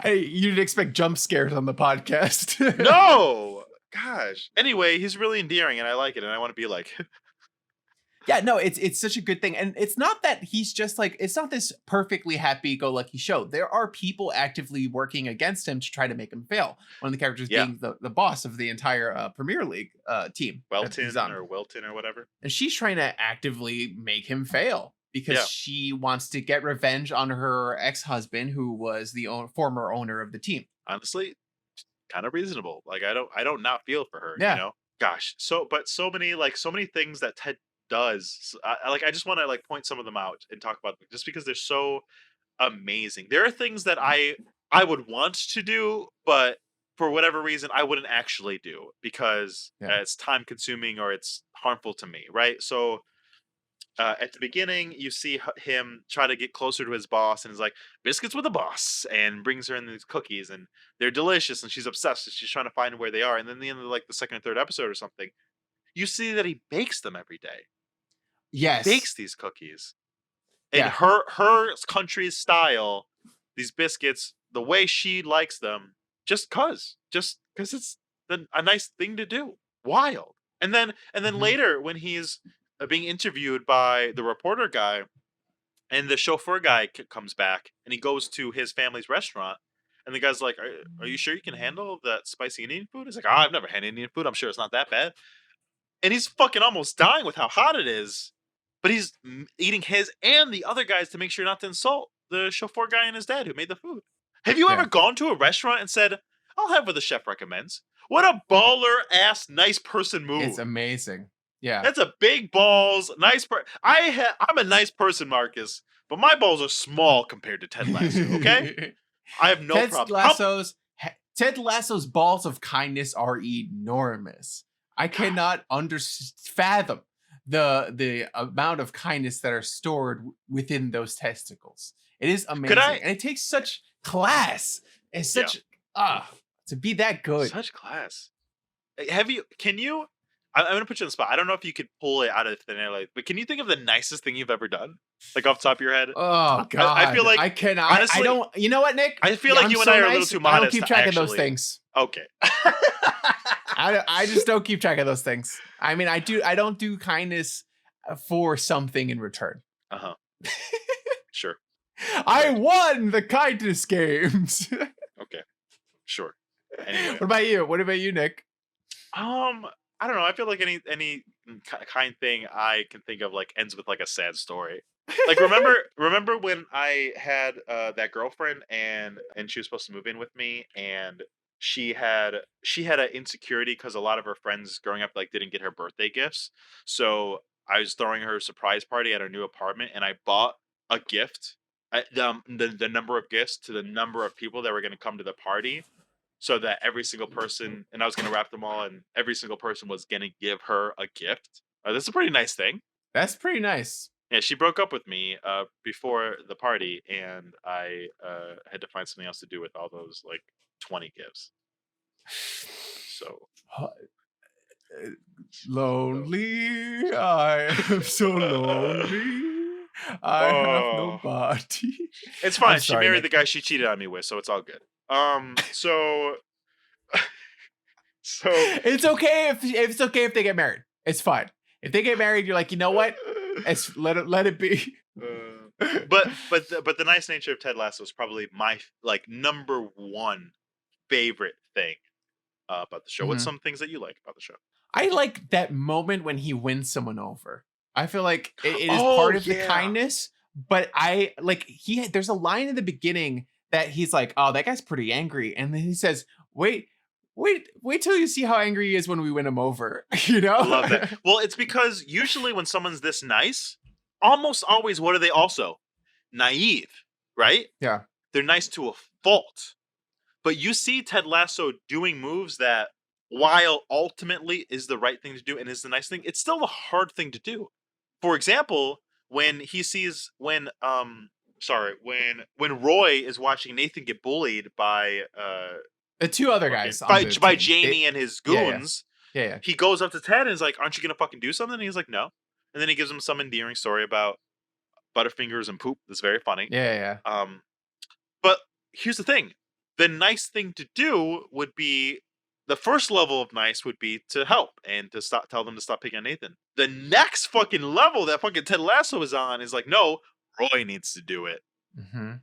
You didn't expect jump scares on the podcast. No. Gosh. Anyway, he's really endearing, and I like it, and I want to be like. Yeah, no, it's such a good thing. And it's not that he's just like, it's not this perfectly happy-go-lucky show. There are people actively working against him to try to make him fail. One of the characters being the boss of the entire Premier League team. Wilton or whatever. And she's trying to actively make him fail because she wants to get revenge on her ex-husband, who was the former owner of the team. Honestly, kind of reasonable. Like, I don't not feel for her, you know? Gosh. So many things that Ted does. I just want to like point some of them out and talk about them just because they're so amazing. There are things that I would want to do, but for whatever reason I wouldn't actually do because it's time consuming or it's harmful to me, right? So at the beginning you see him try to get closer to his boss and is like, biscuits with a boss, and brings her in these cookies and they're delicious and she's obsessed and she's trying to find where they are. And then at the end of like the second or third episode or something, you see that he bakes them every day. Yes. Bakes these cookies. In her country's style, these biscuits, the way she likes them, just cause it's a nice thing to do. Wild. And then later when he's being interviewed by the reporter guy and the chauffeur guy comes back and he goes to his family's restaurant and the guy's like, are you sure you can handle that spicy Indian food? He's like, I've never had Indian food. I'm sure it's not that bad. And he's fucking almost dying with how hot it is. But he's eating his and the other guys to make sure not to insult the chauffeur guy and his dad who made the food. Have you ever gone to a restaurant and said, I'll have what the chef recommends? What a baller-ass nice person move. It's amazing. Yeah. That's a big balls, nice I'm a nice person, Marcus, but my balls are small compared to Ted Lasso, okay? I have no problem. Ted Lasso's balls of kindness are enormous. I cannot fathom the amount of kindness that are stored within those testicles. It is amazing. And it takes such class and such to be that good. Such class. I'm gonna put you on the spot. I don't know if you could pull it out of thin air, but can you think of the nicest thing you've ever done? Like off the top of your head? Oh god. I feel like I cannot. Honestly, I don't. You know what, Nick? I feel like you and I are a little too modest. I don't keep track of those things. Okay. I just don't keep track of those things. I mean, I don't do kindness for something in return. Uh-huh. Sure. I won the kindness games. Okay. Sure. Anyway. What about you, Nick? I don't know. I feel like any kind thing I can think of like ends with like a sad story. Like remember when I had that girlfriend and she was supposed to move in with me and she had an insecurity because a lot of her friends growing up like didn't get her birthday gifts. So I was throwing her a surprise party at her new apartment and I bought a gift, the number of gifts to the number of people that were going to come to the party, so that every single person, and I was going to wrap them all, and every single person was going to give her a gift. That's a pretty nice thing. That's pretty nice. Yeah, she broke up with me before the party, and I had to find something else to do with all those like 20 gifts. So lonely, I am so lonely. I have nobody. It's fine. She married the guy she cheated on me with, so it's all good. So it's okay if they get married. It's fine. If they get married, you're like, you know what? Let it be. But the nice nature of Ted Lasso is probably my like number one favorite thing about the show. What's some things that you like about the show? I like that moment when he wins someone over. I feel like it is part of the kindness, but there's a line in the beginning that he's like, oh, that guy's pretty angry. And then he says, wait till you see how angry he is when we win him over. You know? I love that. Well, it's because usually when someone's this nice, almost always, what are they also? Naive, right? Yeah. They're nice to a fault. But you see Ted Lasso doing moves that while ultimately is the right thing to do and is the nice thing, it's still the hard thing to do. For example, when Roy is watching Nathan get bullied by The two other guys on by the by team. Jamie and his goons, Yeah. he goes up to Ted and is like, "Aren't you gonna fucking do something?" And he's like, "No." And then he gives him some endearing story about Butterfingers and poop. That's very funny. Yeah. But here's the thing: the nice thing to do would be the first level of nice would be to help and to tell them to stop picking on Nathan. The next fucking level that fucking Ted Lasso is on is like, no, Roy needs to do it. Mm-hmm.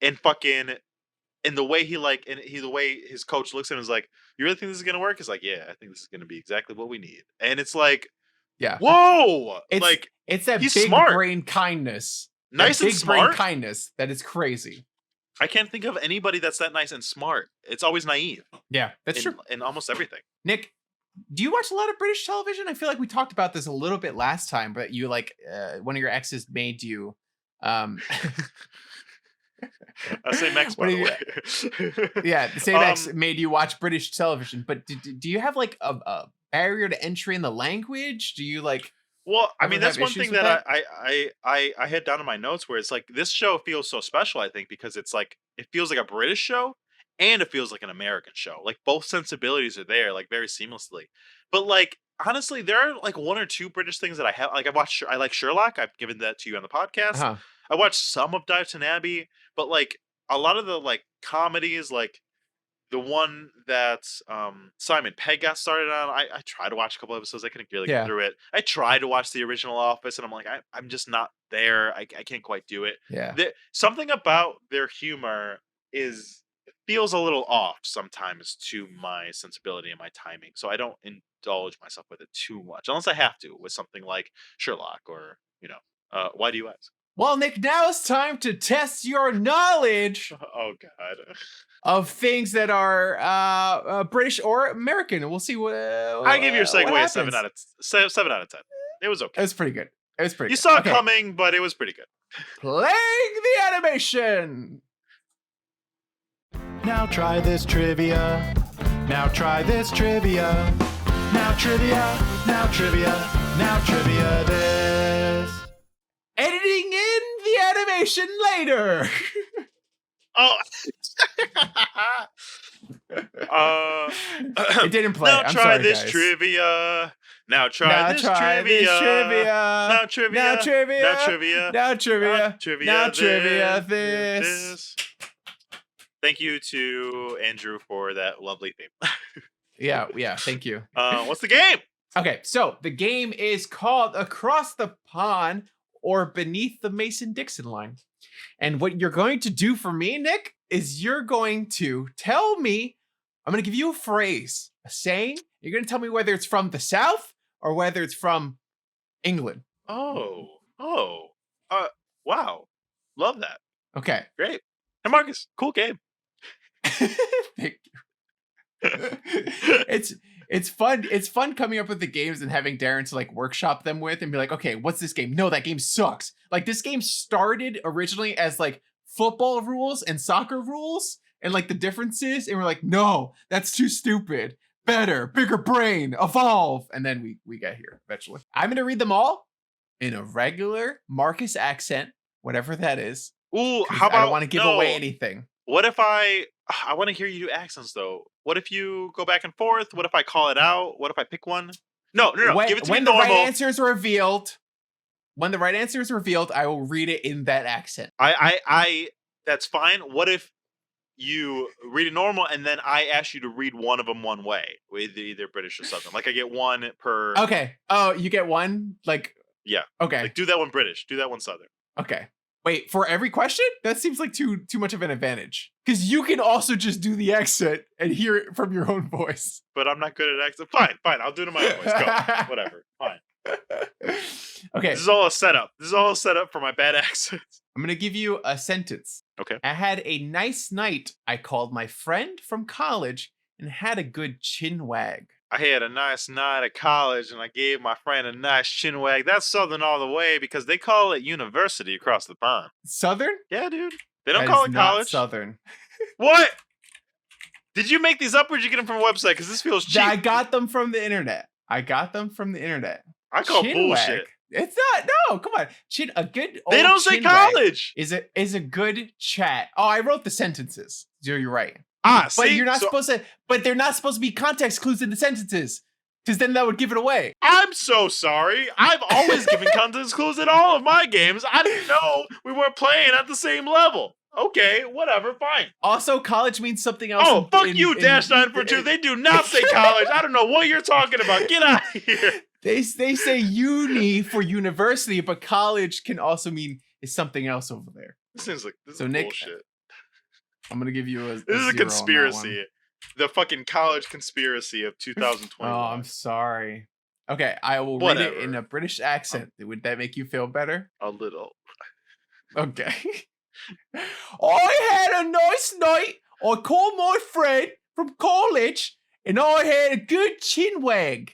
And fucking, and the way the way his coach looks at him is like, "You really think this is gonna work?" He's like, "Yeah, I think this is gonna be exactly what we need." And it's like, yeah, whoa, it's that he's big smart. brain kindness, nice and smart brain kindness that is crazy. I can't think of anybody that's that nice and smart. It's always naive. Yeah, that's true. In almost everything. Nick, do you watch a lot of British television? I feel like we talked about this a little bit last time, but you one of your exes made you. I say Max, by the way. Yeah, the same ex made you watch British television. But do you have like a barrier to entry in the language? Do you like? Well, I mean, that's one thing that I had down in my notes where it's like this show feels so special. I think because it's like it feels like a British show and it feels like an American show. Like both sensibilities are there, like very seamlessly. But like honestly, there are like one or two British things that I have. Like I like Sherlock. I've given that to you on the podcast. Uh-huh. I watched some of Downton Abbey, but like a lot of the like comedies, like the one that Simon Pegg got started on, I tried to watch a couple episodes. I couldn't really get through it. I tried to watch the original Office, and I'm like, I'm just not there. I can't quite do it. Yeah. Something about their humor feels a little off sometimes to my sensibility and my timing. So I don't indulge myself with it too much, unless I have to with something like Sherlock or, why do you ask? Well, Nick, now it's time to test your knowledge. Oh, God. Of things that are British or American. We'll see what. I gave your segue a 7 out of 10. It was okay. It was pretty good. You saw it coming, but it was pretty good. Playing the animation. Now try this trivia. Now try this trivia. Now trivia. Now trivia. Now trivia this. Editing in the animation later. Oh. It didn't play. Now I'm try sorry, this guys. trivia. Now try this trivia. Now trivia. Now trivia. Now trivia. Now trivia. Now trivia. Now trivia. This. Thank you to Andrew for that lovely theme. Yeah. Thank you. What's the game? Okay, so the game is called Across the Pond or Beneath the Mason-Dixon Line. And what you're going to do for me, Nick, is you're going to tell me, I'm going to give you a phrase, a saying. You're going to tell me whether it's from the South or whether it's from England. Wow. Love that. Okay. Great. Hey, Marcus, cool game. Thank you. It's fun. It's fun coming up with the games and having Darren to like workshop them with and be like, okay, what's this game? No, that game sucks. Like this game started originally as like football rules and soccer rules and like the differences. And we're like, no, that's too stupid. Better, bigger brain, evolve. And then we get here eventually. I'm going to read them all in a regular Marcus accent, whatever that is. Ooh, how about, I don't want to give away anything. What if I want to hear you do accents though. What if you go back and forth? What if I call it out? What if I pick one? No. Give it to me normal. When the right answer is revealed, I will read it in that accent. I that's fine. What if you read it normal and then I ask you to read one of them one way, with either British or Southern? Like I get one per. Okay. Oh, you get one? Like. Yeah. Okay. Like do that one British. Do that one Southern. Okay. Wait, for every question? That seems like too much of an advantage. Because you can also just do the accent and hear it from your own voice. But I'm not good at accent. Fine. I'll do it in my own voice. Go. Whatever. Fine. Okay. This is all a setup. For my bad accents. I'm going to give you a sentence. Okay. I had a nice night. I called my friend from college and had a good chin wag. I had a nice night at college and I gave my friend a nice chin wag. That's Southern all the way because they call it university across the pond. Southern? Yeah, dude. They don't call it college. Southern. What? Did you make these up or did you get them from a website? Because this feels cheap. I got them from the internet. I call Chinwag. bullshit. It's not. No, come on. A good. They old don't say chinwag college. Is a good chat. Oh, I wrote the sentences. So you're right. But But you're not supposed to. But they're not supposed to be context clues in the sentences, because then that would give it away. I'm so sorry. I've always given context clues in all of my games. I didn't know we weren't playing at the same level. Okay, whatever, fine. Also, college means something else. Oh, fuck you, Dash 942. They do not say college. I don't know what you're talking about. Get out of here. They say uni for university, but college can also mean is something else over there. This seems like this So is Nick, bullshit. I'm gonna give you a. This is a 0 on that conspiracy. one. The fucking college conspiracy of 2021. Oh, I'm sorry. Okay, I will read it in Whatever. a British accent. Would that make you feel better? A little. Okay. I had a nice night. I called my friend from college, and I had a good chinwag.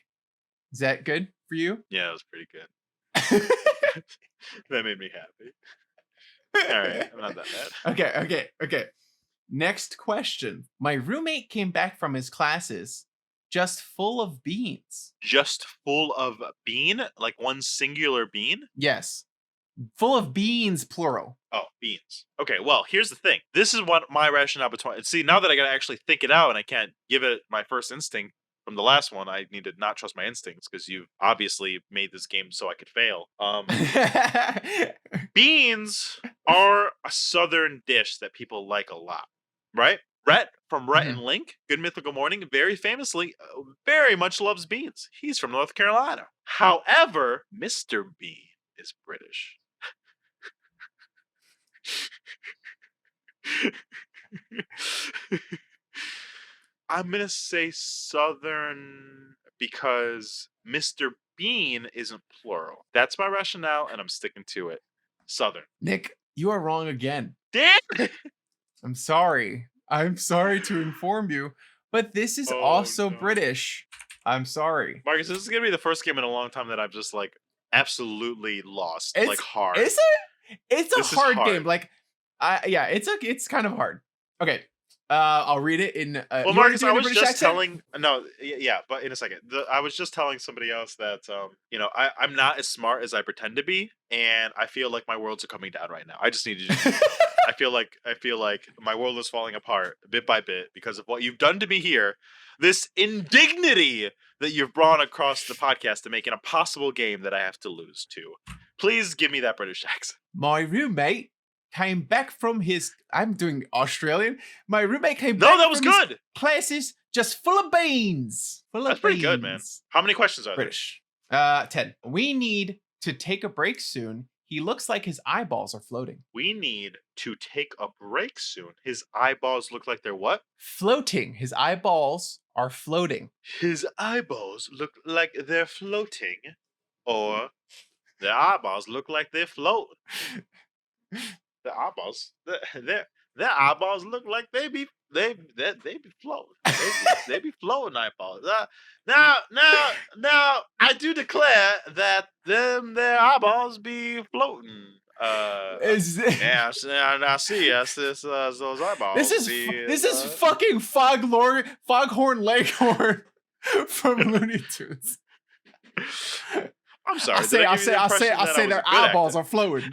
Is that good for you? Yeah, it was pretty good. That made me happy. All right, I'm not that bad. Okay. Next question. My roommate came back from his classes just full of beans. Just full of bean? Like one singular bean? Yes. Full of beans, plural. Oh, beans. Okay, well, here's the thing. This is what my rationale between. See, now that I gotta actually think it out and I can't give it my first instinct from the last one, I need to not trust my instincts because you've obviously made this game so I could fail. Beans are a southern dish that people like a lot, right? Rhett from Rhett and Link, Good Mythical Morning, very famously, very much loves beans. He's from North Carolina. However, Mr. Bean is British. I'm gonna say Southern because Mr. Bean isn't plural. That's my rationale, and I'm sticking to it. Southern. Nick, you are wrong again. Damn it! I'm sorry. I'm sorry to inform you, but this is Oh, also no. British. I'm sorry. Marcus, this is gonna be the first game in a long time that I've just like absolutely lost, like hard. Is it? It's a This is hard hard. game. Like, yeah, it's kind of hard. Okay, I'll read it in. Well, you Marcus, wanna I do it in was British just accent? telling. No, yeah, but in a second, I was just telling somebody else that I'm not as smart as I pretend to be, and I feel like my worlds are coming down right now. I just need to. I feel like my world is falling apart bit by bit because of what you've done to me here. This indignity that you've brought across the podcast to make an impossible game that I have to lose to. Please give me that British accent. My roommate came back from his. I'm doing Australian. My roommate came No, back that was from his good. classes just full of beans. Full of That's pretty good, man. beans. How many questions are there? British. 10. We need to take a break soon. He looks like his eyeballs are floating. We need to take a break soon. His eyeballs look like they're what? Floating. His eyeballs are floating. His eyeballs look like they're floating, or their eyeballs look like they're floating. The eyeballs, their eyeballs look like they be floating. They be floating eyeballs. Now, I do declare that their eyeballs be floating. Yeah, I see. That's those eyeballs. This is be, fucking Foghorn Leghorn from Looney Tunes. I'm sorry. I say their eyeballs are floating.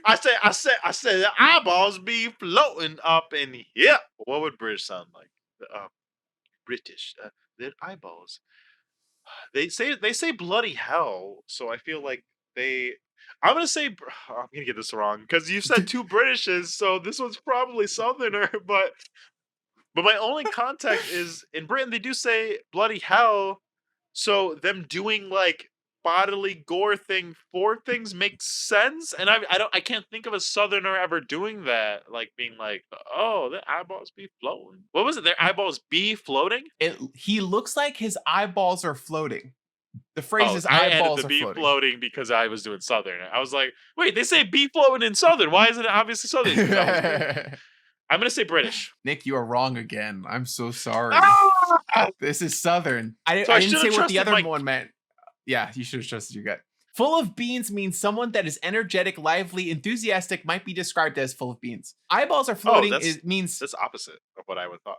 I say the eyeballs be floating up in here. What would British sound like? British. Their eyeballs. They say bloody hell. So I feel like I'm gonna get this wrong because you said two Britishes, so this one's probably Southerner. But my only context is in Britain. They do say bloody hell. So them doing like bodily gore thing for things makes sense, and I can't think of a Southerner ever doing that, like being like, oh, their eyeballs be floating. What was it? Their eyeballs be floating? He looks like his eyeballs are floating. The phrase is I added eyeballs the are be floating. floating because I was doing Southern. I was like, wait, they say be floating in Southern. Why isn't it obviously Southern? I'm gonna say British. Nick, you are wrong again. I'm so sorry. Ah! This is Southern. I So I didn't say should've what the trusted other my- one meant. Yeah, you should have trusted your gut. Full of beans means someone that is energetic, lively, enthusiastic, might be described as full of beans. Eyeballs are floating that's- means That's opposite of what I would thought.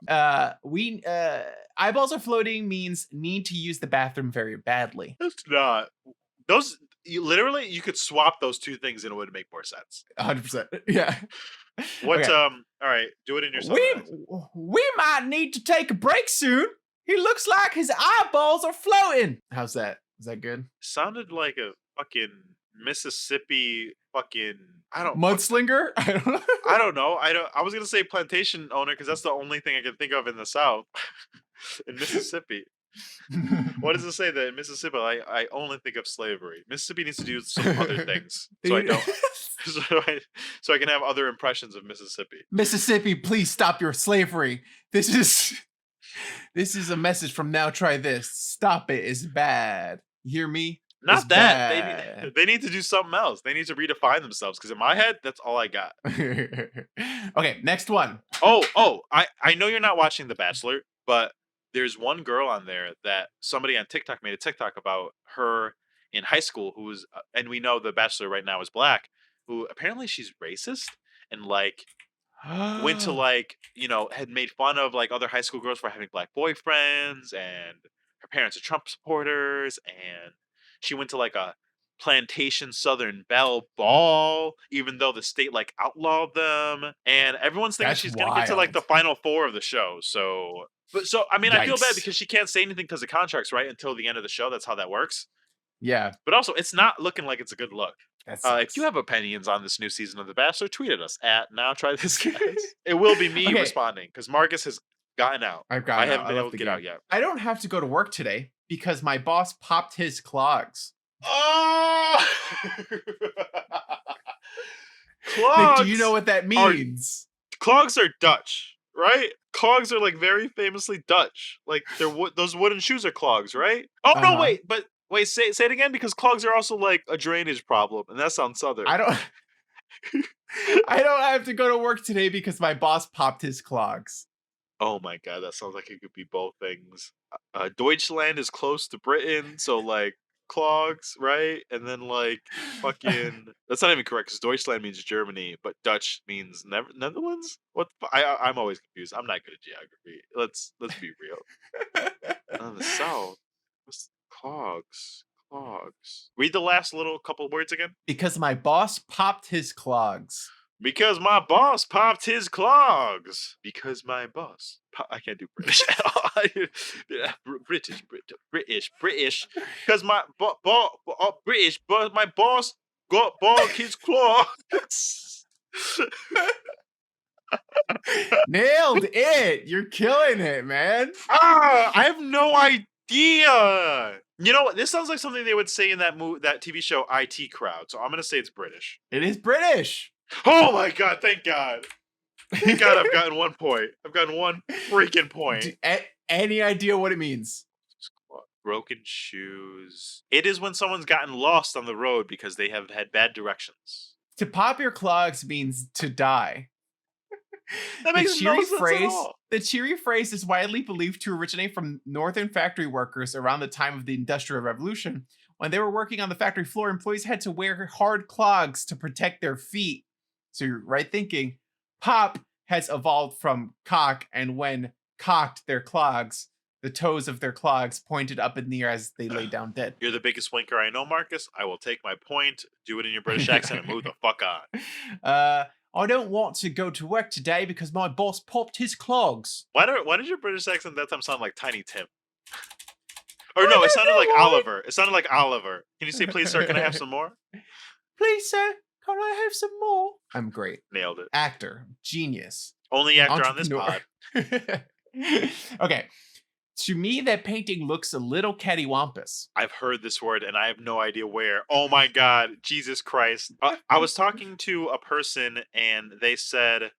Eyeballs are floating means need to use the bathroom very badly. It's not. Those you could swap those two things and it would make more sense. 100%. Yeah. What Okay. all right, do it in your Southern accent. We might need to take a break soon. He looks like his eyeballs are floating. How's that? Is that good? Sounded like a fucking Mississippi fucking Mudslinger? I don't know. I was gonna say plantation owner because that's the only thing I can think of in the South. In Mississippi. What does it say that in Mississippi I only think of slavery? Mississippi needs to do some other things. So I don't so I can have other impressions of Mississippi. Mississippi, please stop your slavery. This is a message from Now Try This. Stop it. It's bad. You hear me? Not It's that. bad. They need to do something else. They need to redefine themselves because in my head, that's all I got. Okay, next one. I know you're not watching The Bachelor, but there's one girl on there that somebody on TikTok made a TikTok about her in high school who was, and we know The Bachelor right now is black, who apparently she's racist and like went to like, had made fun of like other high school girls for having black boyfriends, and her parents are Trump supporters, and she went to like a plantation Southern Belle ball, even though the state like outlawed them, and everyone's thinking That's she's gonna get to like the wild. final four of the show. So I mean, I feel bad Yikes. because she can't say anything because of contracts, right? Until the end of the show. That's how that works. Yeah. But also, it's not looking like it's a good look. That's If you have opinions on this new season of The Bachelor, tweet at us at Now Try This, guys. It will be me Okay. responding because Marcus has gotten out. I've got I haven't been able to get out yet. I don't have to go to work today because my boss popped his clogs. Oh! Nick, Clogs. do you know what that means? Clogs are Dutch, right? Clogs are like very famously Dutch. Like those wooden shoes are clogs, right? Oh no, Uh-huh. wait, say it again because clogs are also like a drainage problem, and that sounds southern. I don't have to go to work today because my boss popped his clogs. Oh my god, that sounds like it could be both things. Deutschland is close to Britain, so like clogs, right? And then like fucking that's not even correct because Deutschland means Germany, but Dutch means Netherlands. What? I'm always confused. I'm not good at geography. Let's be real. The South, what's clogs? Read the last little couple words again. Because my boss popped his clogs. Because my boss popped his clogs. Because my boss. I can't do British at all. British. Because my British, but my boss got bogged his clogs. Nailed it. You're killing it, man. I have no idea. You know what? This sounds like something they would say in that that TV show IT Crowd. So I'm gonna say it's British. It is British. Oh my god! Thank God. Thank God I've gotten 1 point. I've gotten 1 freaking point. Any idea what it means? Broken shoes. It is when someone's gotten lost on the road because they have had bad directions. To pop your clogs means to die. That makes no sense at all. The cheery phrase is widely believed to originate from northern factory workers around the time of the Industrial Revolution. When they were working on the factory floor, employees had to wear hard clogs to protect their feet. So you're right thinking, pop has evolved from cock, and when cocked their clogs, the toes of their clogs pointed up in the air as they lay down dead. You're the biggest winker I know, Marcus. I will take my point, do it in your British accent, and move the fuck on. I don't want to go to work today because my boss popped his clogs. Why did your British accent that time sound like Tiny Tim? Or no, it sounded like Oliver. It sounded like Oliver. Can you say, please, sir, can I have some more? Please, sir, can I have some more? I'm great. Nailed it. Actor. Genius. Only actor on this pod. Okay. To me, that painting looks a little cattywampus. I've heard this word and I have no idea where. Oh my God, Jesus Christ. I was talking to a person and they said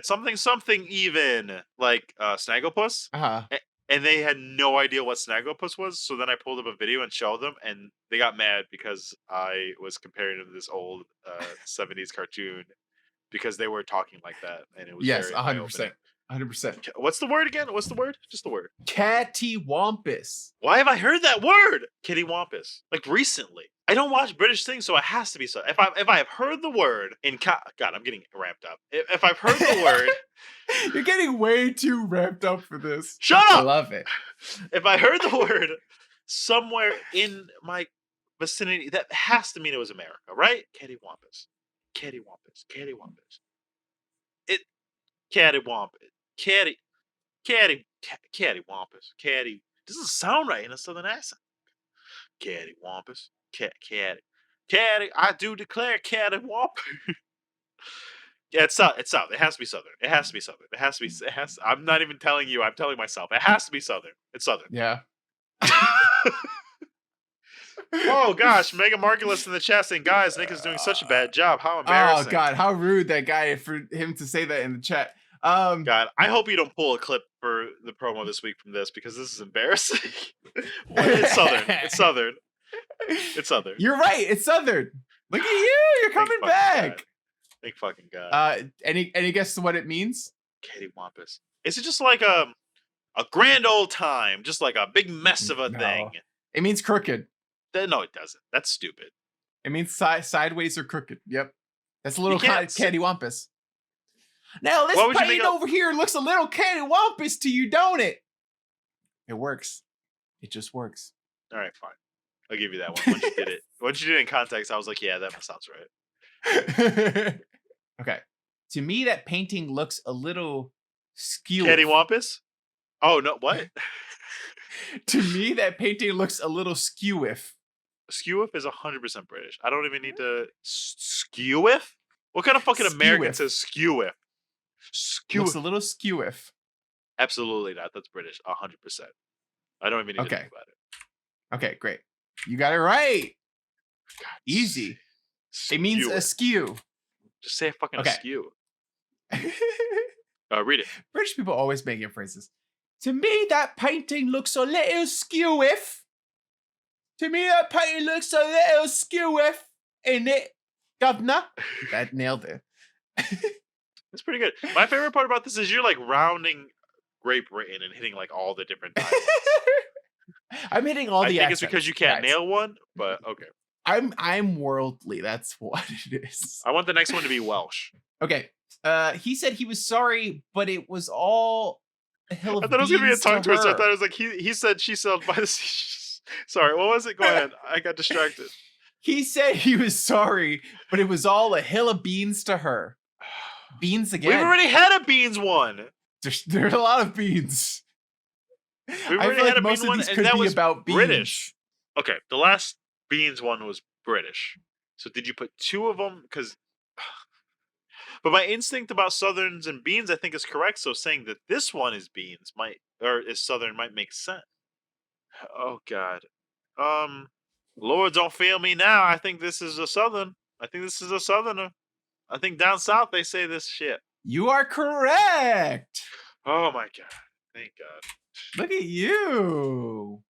something even like Snagglepuss. Uh-huh. And they had no idea what Snagglepuss was. So then I pulled up a video and showed them and they got mad because I was comparing it to this old 70s cartoon because they were talking like that. And it was yes, very 100%. 100%. What's the word again? What's the word? Just the word. Cattywampus. Why have I heard that word? Kittywampus. Like recently. I don't watch British things, so it has to be so. If I have heard the word in God, I'm getting ramped up. If I've heard the word, You're getting way too ramped up for this. shut I up. love it. If I heard the word somewhere in my vicinity, that has to mean it was America, right? Cattywampus. Cattywampus. Cattywampus. It cattywampus. Cattywampus. Catty. Doesn't sound right in a southern accent. Cattywampus. Catty. I do declare cattywampus. Yeah, it's south. It's south. It has to be southern. It has to be southern. It has to be. It has. I'm not even telling you. I'm telling myself. It has to be southern. It's southern. Yeah. Oh gosh, Mega Margulis in the chat saying, "Guys, Nick is doing such a bad job. How embarrassing!" Oh God, how rude that guy for him to say that in the chat. God, I hope you don't pull a clip for the promo this week from this because this is embarrassing. It's southern. It's southern. It's southern. You're right. It's southern. Look at you. You're Thank coming fucking back. God. Thank fucking God. Any guess what it means? Cattywampus. Is it just like a grand old time, just like a big mess of a No. thing? It means crooked. No, it doesn't. That's stupid. It means sideways or crooked. Yep. That's a little You can't cattywampus. Now this Why would you paint make a- over here looks a little cattywampus to you, don't it? It works. It just works. All right, fine. I'll give you that one. Once you did it, once you did it in context, I was like, yeah, that sounds right. Okay. To me, that painting looks a little skew. Cattywampus? Oh no, what? To me, that painting looks a little skewiff. Skewiff is 100% British. I don't even need to skewiff. What kind of fucking American Skewiff. says skewiff? Looks Skewiff. a little skewiff. Absolutely not. That's British. 100%. I don't even need to Okay. think about it. Okay, great. You got it right. Easy. It means Skewiff. askew. Just say fucking Okay. askew. Read it. British people always make it phrases. To me, that painting looks a little skewiff. To me, that painting looks a little skewiff. In it, governor. That nailed it. That's pretty good. My favorite part about this is you're like rounding Great Britain and hitting like all the different dialects. I'm hitting all I the think it's accents, because you can't guys. nail one, but okay. I'm worldly. That's what it is. I want the next one to be Welsh. Okay. He said he was sorry, but it was all a hill of I thought it was gonna be a beans to tongue twister. I her. thought it was like he said she sailed by the sea. Sorry, what was it? Go ahead. I got distracted. He said he was sorry, but it was all a hill of beans to her. Beans again. We've already had a beans one. There are a lot of beans. We've I already feel had like a most bean of one, these and could that be was about beans. British. Okay, the last beans one was British. So did you put two of them? Because, but my instinct about Southerns and beans, I think, is correct. So saying that this one is beans is Southern might make sense. Oh God, Lord, don't fail me now. I think this is a Southern. I think this is a Southerner. I think down south they say this shit. You are correct. Oh my God, thank God. Look at you.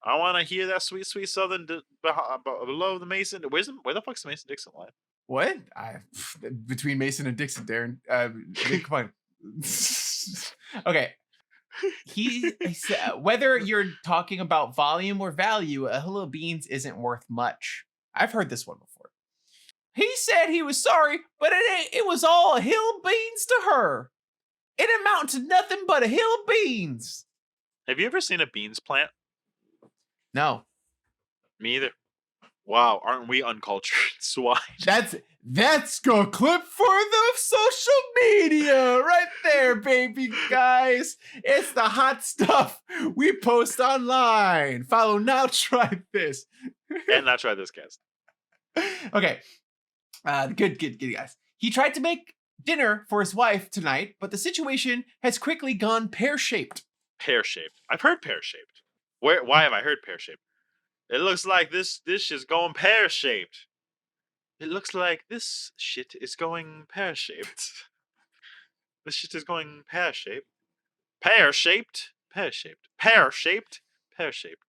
I want to hear that sweet, sweet Southern below the Mason. Where the fuck's the Mason Dixon line? What? Between Mason and Dixon, Darren. Come on. Okay. He said, whether you're talking about volume or value, a hill of beans isn't worth much. I've heard this one before. He said he was sorry, but it was all a hill of beans to her. It amounted to nothing but a hill of beans. Have you ever seen a beans plant? No, Me either. Wow, aren't we uncultured swine? that's a clip for the social media right there, baby guys. It's the hot stuff we post online. Follow now, try this. And not try this, guys. Okay. Good, guys. He tried to make dinner for his wife tonight, but the situation has quickly gone pear-shaped. Pear-shaped. I've heard pear-shaped. Why have I heard pear-shaped? It looks like this dish is going pear-shaped. It looks like this shit is going pear-shaped. This shit is going pear-shaped. Pear-shaped. Pear-shaped. Pear-shaped. Pear-shaped.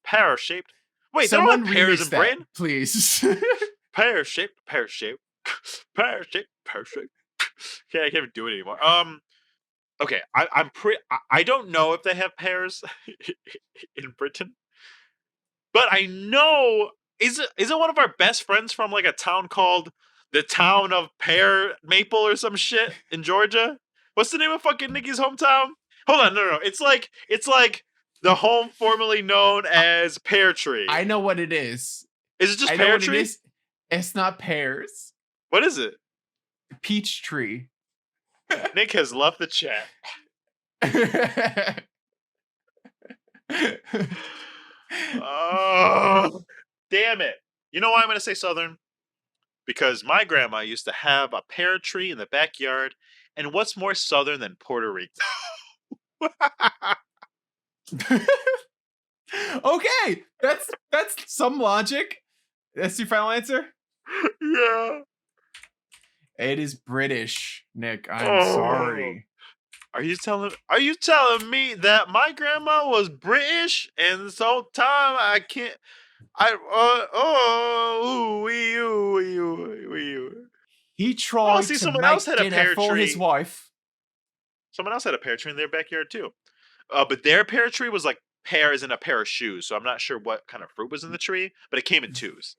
Pear-shaped. Wait, there are Someone no pears remix in that, Britain? please. Pear-shaped. Pear-shaped. Pear-shaped. Pear-shaped. Okay, I can't even do it anymore. Okay, I don't know if they have pears in Britain, but I know Is it one of our best friends from like a town called the town of Pear Maple or some shit in Georgia? What's the name of fucking Nikki's hometown? Hold on, no. It's like the home formerly known as Pear Tree. I know what it is. Is it just I know Pear what Tree? it is. It's not pears. What is it? Peach tree. Nick has left the chat. Oh, damn it. You know why I'm going to say Southern? Because my grandma used to have a pear tree in the backyard. And what's more Southern than Puerto Rico? Okay, that's some logic. That's your final answer? Yeah. It is British, Nick. I'm sorry. Are you telling me that my grandma was British and this whole time I can't He tried see, to someone make else had a dinner pear for tree. his wife. Someone else had a pear tree in their backyard too. But their pear tree was like pear as in a pair of shoes. So I'm not sure what kind of fruit was in the tree, but it came in twos.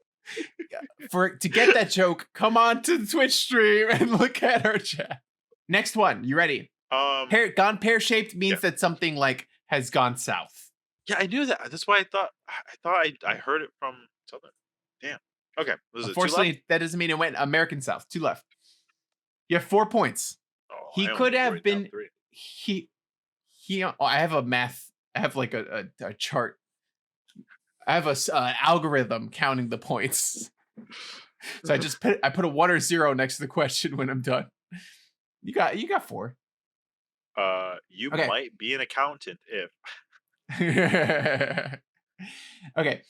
To get that joke, come on to the Twitch stream and look at our chat. Next one, you ready? Gone pear-shaped means that something like has gone south. Yeah, I knew that. That's why I heard it from Southern. Damn. Okay. Unfortunately, that doesn't mean it went American South. 2 left. You have 4 points. Oh, He could have been. I have a math. I have like a chart. I have a algorithm counting the points. So I put a 1 or 0 next to the question when I'm done. You got 4. You Okay. might be an accountant if. Okay.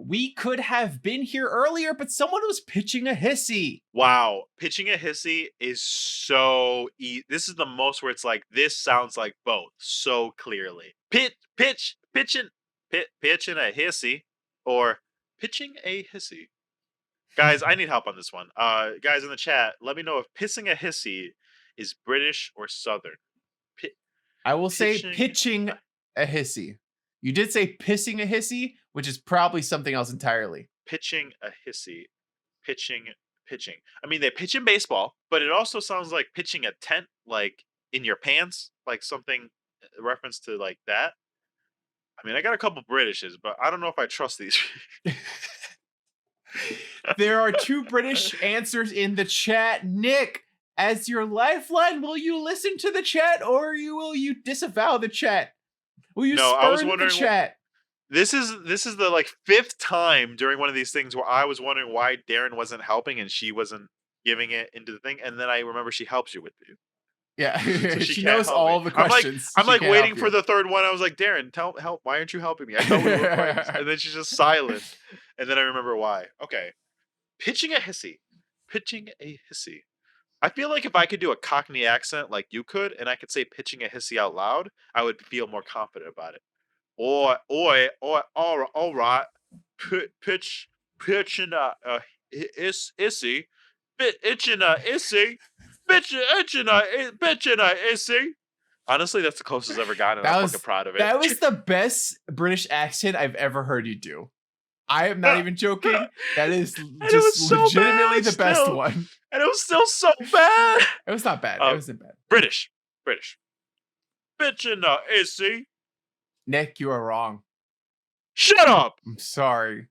We could have been here earlier, but someone was pitching a hissy. Wow, pitching a hissy is so easy. This is the most where it's like this sounds like both so clearly. Pitching a hissy or pitching a hissy. Guys, I need help on this one. Guys in the chat, let me know if pissing a hissy is British or Southern. I will say pitching a hissy. You did say pissing a hissy, which is probably something else entirely. Pitching a hissy. Pitching. I mean, they pitch in baseball, but it also sounds like pitching a tent, like in your pants, like something reference to like that. I mean, I got a couple Britishes, but I don't know if I trust these. There are 2 British answers in the chat. Nick, as your lifeline, will you listen to the chat or will you disavow the chat? Will you spurn the chat? This is the like 5th time during one of these things where I was wondering why Darren wasn't helping and she wasn't giving it into the thing, and then I remember she helps you with it. Yeah, So she knows all the questions. I'm like waiting for the 3rd one. I was like, Darren, help. Why aren't you helping me? I thought we were friends. And then she's just silent. And then I remember why. Okay. Pitching a hissy. I feel like if I could do a Cockney accent like you could, and I could say pitching a hissy out loud, I would feel more confident about it. Or all right. Pitching a hissy. Pitching a hissy. Bitching a hissy. Honestly, that's the closest I've ever gotten, and I'm fucking proud of it. That was the best British accent I've ever heard you do. I am not even joking. That is just so legitimately the best one. And it was still so bad. It was not bad. It wasn't bad. British. Bitchin' a hissy. Nick, you are wrong. Shut up. I'm sorry.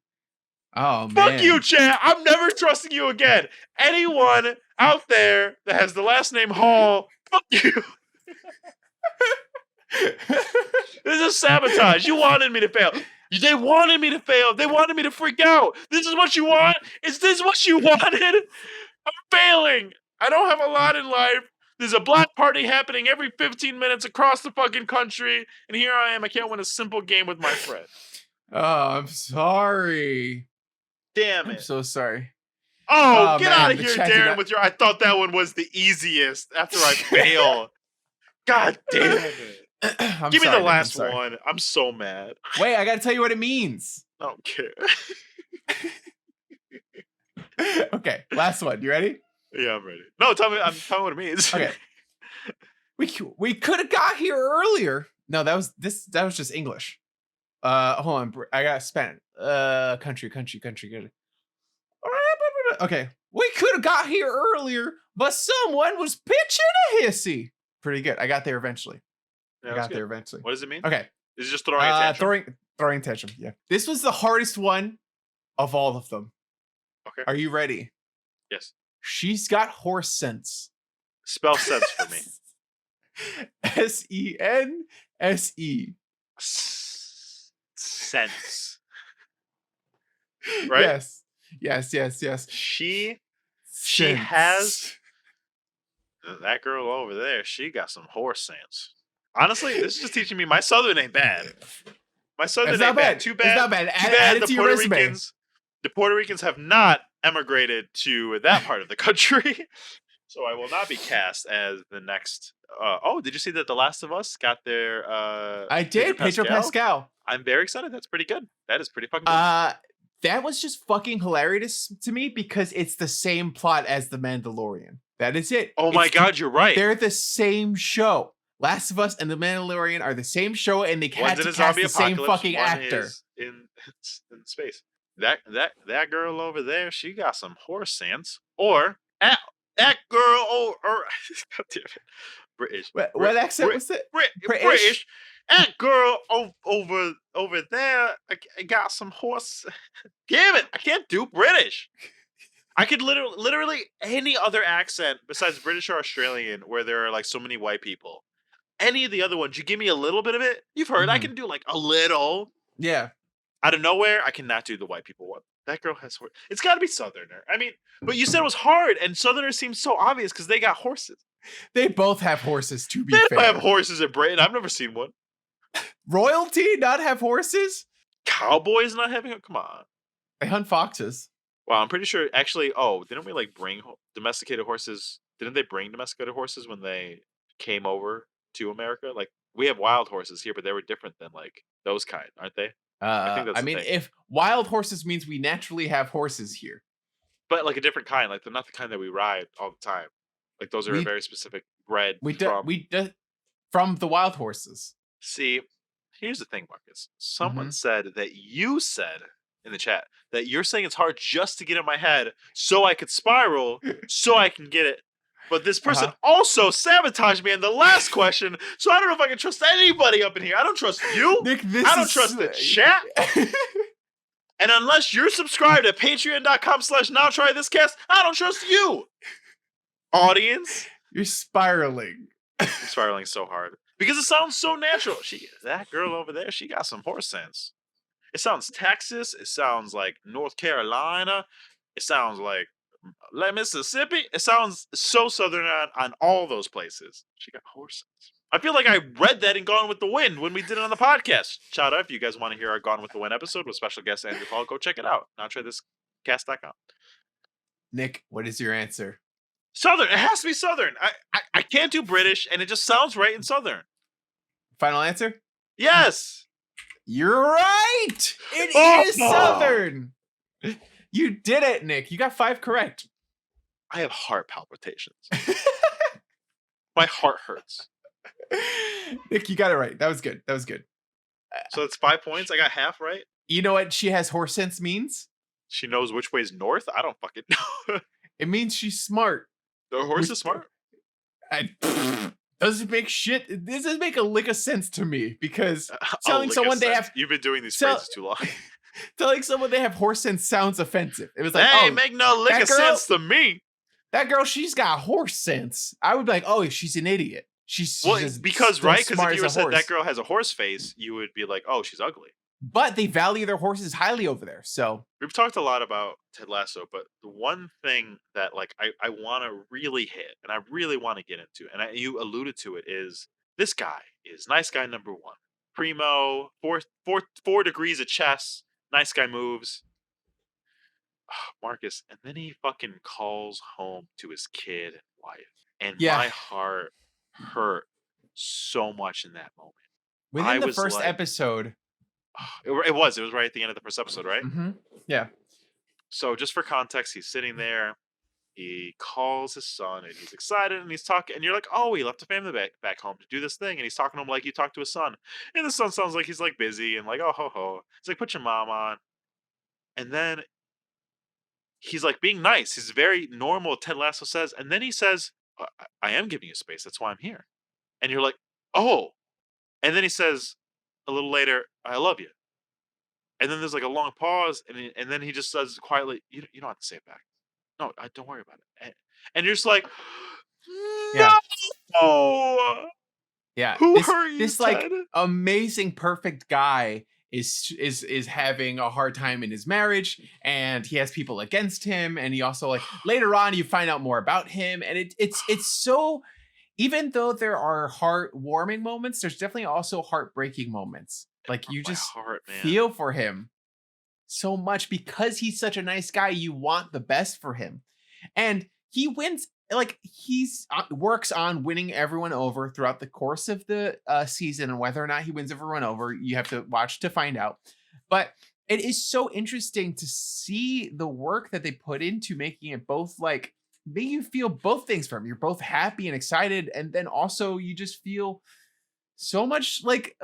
Oh, man. Fuck you, chat. I'm never trusting you again. Anyone out there that has the last name Hall, fuck you. This is sabotage. You wanted me to fail. They wanted me to fail. They wanted me to freak out. This is what you want? Is this what you wanted? I'm failing. I don't have a lot in life. There's a black party happening every 15 minutes across the fucking country. And here I am. I can't win a simple game with my friend. Oh, I'm sorry. Damn it. I'm so sorry. Oh, get out of here, Darren, with your... I thought that one was the easiest after I fail. God damn it. Give me the last one. I'm so mad. Wait, I gotta tell you what it means. I don't care. Okay, last one. You ready? Yeah, I'm ready. No, tell me what it means. Okay. We could have got here earlier. No, that was just English. Hold on. I got Spanish. Country. Okay. We could have got here earlier, but someone was pitching a hissy. Pretty good. I got there eventually. Yeah, I that's got there good. eventually. What does it mean? Okay. Is it just throwing a tantrum? Throwing tantrum. Yeah. This was the hardest one of all of them. Okay. Are you ready? Yes. She's got horse sense. Spell sense for me. SENSE. Sense. Right? Yes. She Sense. has that girl over there. She got some horse sense. Honestly, this is just teaching me my Southern ain't bad. My Southern It's ain't not bad. bad. Too It's bad. not bad. Too Add bad it the to your Puerto resume. Ricans. The Puerto Ricans have not emigrated to that part of the country, so I will not be cast as the next. Did you see that The Last of Us got their? I did. Pedro Pascal. I'm very excited. That's pretty good. That is pretty fucking good. That was just fucking hilarious to me because it's the same plot as The Mandalorian. That is it. Oh my god, you're right. They're the same show. Last of Us and The Mandalorian are the same show, and they had One's in to a cast zombie the same apocalypse, fucking one actor. is in space. That girl over there, she got some horse sense. Or that girl God damn it. British. What accent was it? British. That girl over there I got some horse. Damn it! I can't do British. I could literally any other accent besides British or Australian where there are like so many white people. Any of the other ones, you give me a little bit of it. You've heard I can do like a little. Yeah. Out of nowhere, I cannot do the white people one. That girl has horse. It's got to be Southerner. I mean, but you said it was hard, and Southerners seem so obvious because they got horses. They both have horses, to be They fair. don't have horses in Britain. I've never seen one. Royalty not have horses? Cowboys not having them? Come on. They hunt foxes. Well, I'm pretty sure, actually, didn't we like bring domesticated horses? Didn't they bring domesticated horses when they came over to America? Like, we have wild horses here, but they were different than like those kind, aren't they? I think that's the thing. if wild horses means we naturally have horses here. But like a different kind. Like, they're not the kind that we ride all the time. Like, those are a very specific bred from the wild horses. See, here's the thing, Marcus. Someone said that you said in the chat that you're saying it's hard just to get in my head so I could spiral so I can get it. But this person also sabotaged me in the last question, so I don't know if I can trust anybody up in here. I don't trust you. Nick, I don't trust the chat. And unless you're subscribed at patreon.com/nowtrythiscast, I don't trust you. Audience. You're spiraling. I'm spiraling so hard. Because it sounds so natural. That girl over there, she got some horse sense. It sounds Texas. It sounds like North Carolina. It sounds like Mississippi. It sounds so Southern on all those places. She got horse sense. I feel like I read that in Gone with the Wind when we did it on the podcast. Shout out if you guys want to hear our Gone with the Wind episode with special guest Andrew Paul. Go check it out. NowTryThisCast.com. Nick, what is your answer? Southern. It has to be Southern. I can't do British, and it just sounds right in Southern. Final answer? Yes. You're right. It is Southern. You did it, Nick. You got 5 correct. I have heart palpitations. My heart hurts. Nick, you got it right. That was good. So it's 5 points. I got half right. You know what she has horse sense means? She knows which way is north. I don't fucking know. It means she's smart. The horse is smart. Doesn't make shit. It doesn't make a lick of sense to me because telling someone they have. You've been doing these phrases too long. Telling someone they have horse sense sounds offensive. It was like, hey, make no lick of sense to me. That girl, she's got horse sense. I would be like, oh, she's an idiot. She's because right, because if you were said that girl has a horse face, you would be like, oh, she's ugly. But they value their horses highly over there. So we've talked a lot about Ted Lasso, but the one thing that like I want to really hit and I really want to get into, and you alluded to it, is this guy is nice guy number 1. Primo, four degrees of chess, nice guy moves. Oh, Marcus, and then he fucking calls home to his kid and wife. And my heart hurt so much in that moment. Within the first episode. It was right at the end of the first episode, right? Mm-hmm. Yeah. So just for context, he's sitting there. he calls his son and he's excited and he's talking and you're like, oh, he left the family back home to do this thing and he's talking to him like you talk to his son. And the son sounds like he's like busy and like, oh ho ho. He's like, put your mom on. And then he's like being nice. He's very normal, Ted Lasso says, and then he says, I am giving you space. That's why I'm here. And you're like, oh. And then he says a little later, I love you. And then there's like a long pause, and then he just says quietly, you don't have to say it back. No, don't worry about it. And you're just like, Yeah. no. Yeah. Who hurt you, this Ted? like amazing, perfect guy is having a hard time in his marriage, and he has people against him, and he also like later on you find out more about him, and it's so, even though there are heartwarming moments, there's definitely also heartbreaking moments. Like you just feel for him so much because he's such a nice guy. You want the best for him, and he wins. Like he's works on winning everyone over throughout the course of the season, and whether or not he wins everyone over, you have to watch to find out. But it is so interesting to see the work that they put into making it both like make you feel both things from him. You're both happy and excited, and then also you just feel so much like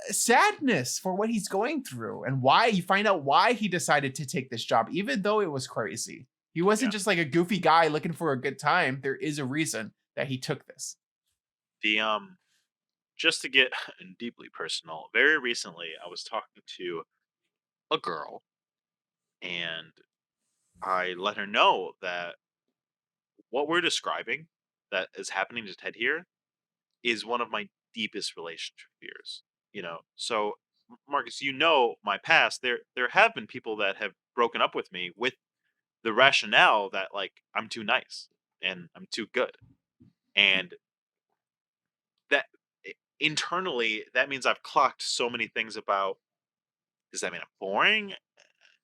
sadness for what he's going through and why you find out why he decided to take this job, even though it was crazy. He wasn't just like a goofy guy looking for a good time. There is a reason that he took this. The just to get deeply personal, very recently I was talking to a girl and I let her know that what we're describing that is happening to Ted here is one of my deepest relationship fears. So Marcus, my past. There have been people that have broken up with me with the rationale that like I'm too nice and I'm too good, and that internally that means I've clocked so many things about. Does that mean I'm boring?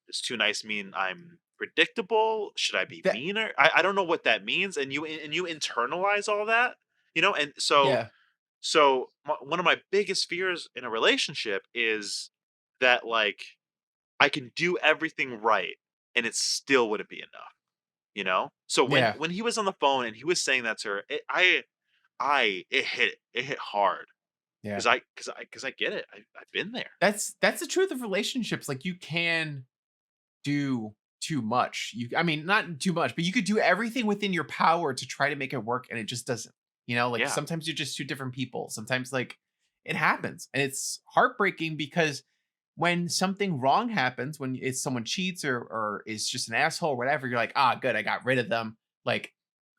Does too nice mean I'm predictable? Should I be meaner? I don't know what that means, and you internalize all that, and so. Yeah. So one of my biggest fears in a relationship is that like I can do everything right and it still wouldn't be enough. So when he was on the phone and he was saying that to her, it hit hard. Yeah. Because I get it. I've been there. That's the truth of relationships. Like you can do too much. I mean, not too much, but you could do everything within your power to try to make it work, and it just doesn't. Sometimes you're just two different people. Sometimes like it happens, and it's heartbreaking because when something wrong happens, when it's someone cheats or is just an asshole or whatever, you're like, good, I got rid of them. Like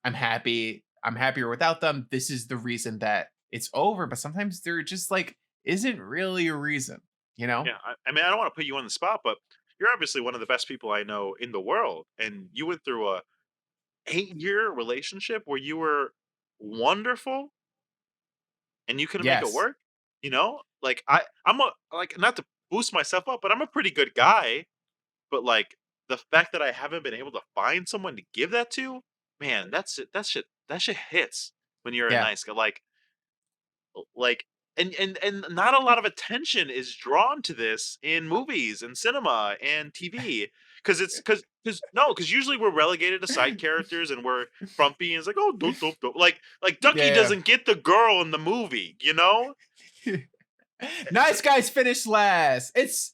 I'm happy. I'm happier without them. This is the reason that it's over. But sometimes there just like isn't really a reason, Yeah. I mean, I don't want to put you on the spot, but you're obviously one of the best people I know in the world, and you went through a 8-year relationship where you were wonderful and you couldn't make it work. Like I'm like, not to boost myself up, but I'm a pretty good guy, but like the fact that I haven't been able to find someone to give that to, man, that shit hits when you're a nice guy. Like and not a lot of attention is drawn to this in movies and cinema and TV, because usually we're relegated to side characters and we're frumpy and it's like, oh, don't. Like Ducky doesn't get the girl in the movie. Nice guys finish last. It's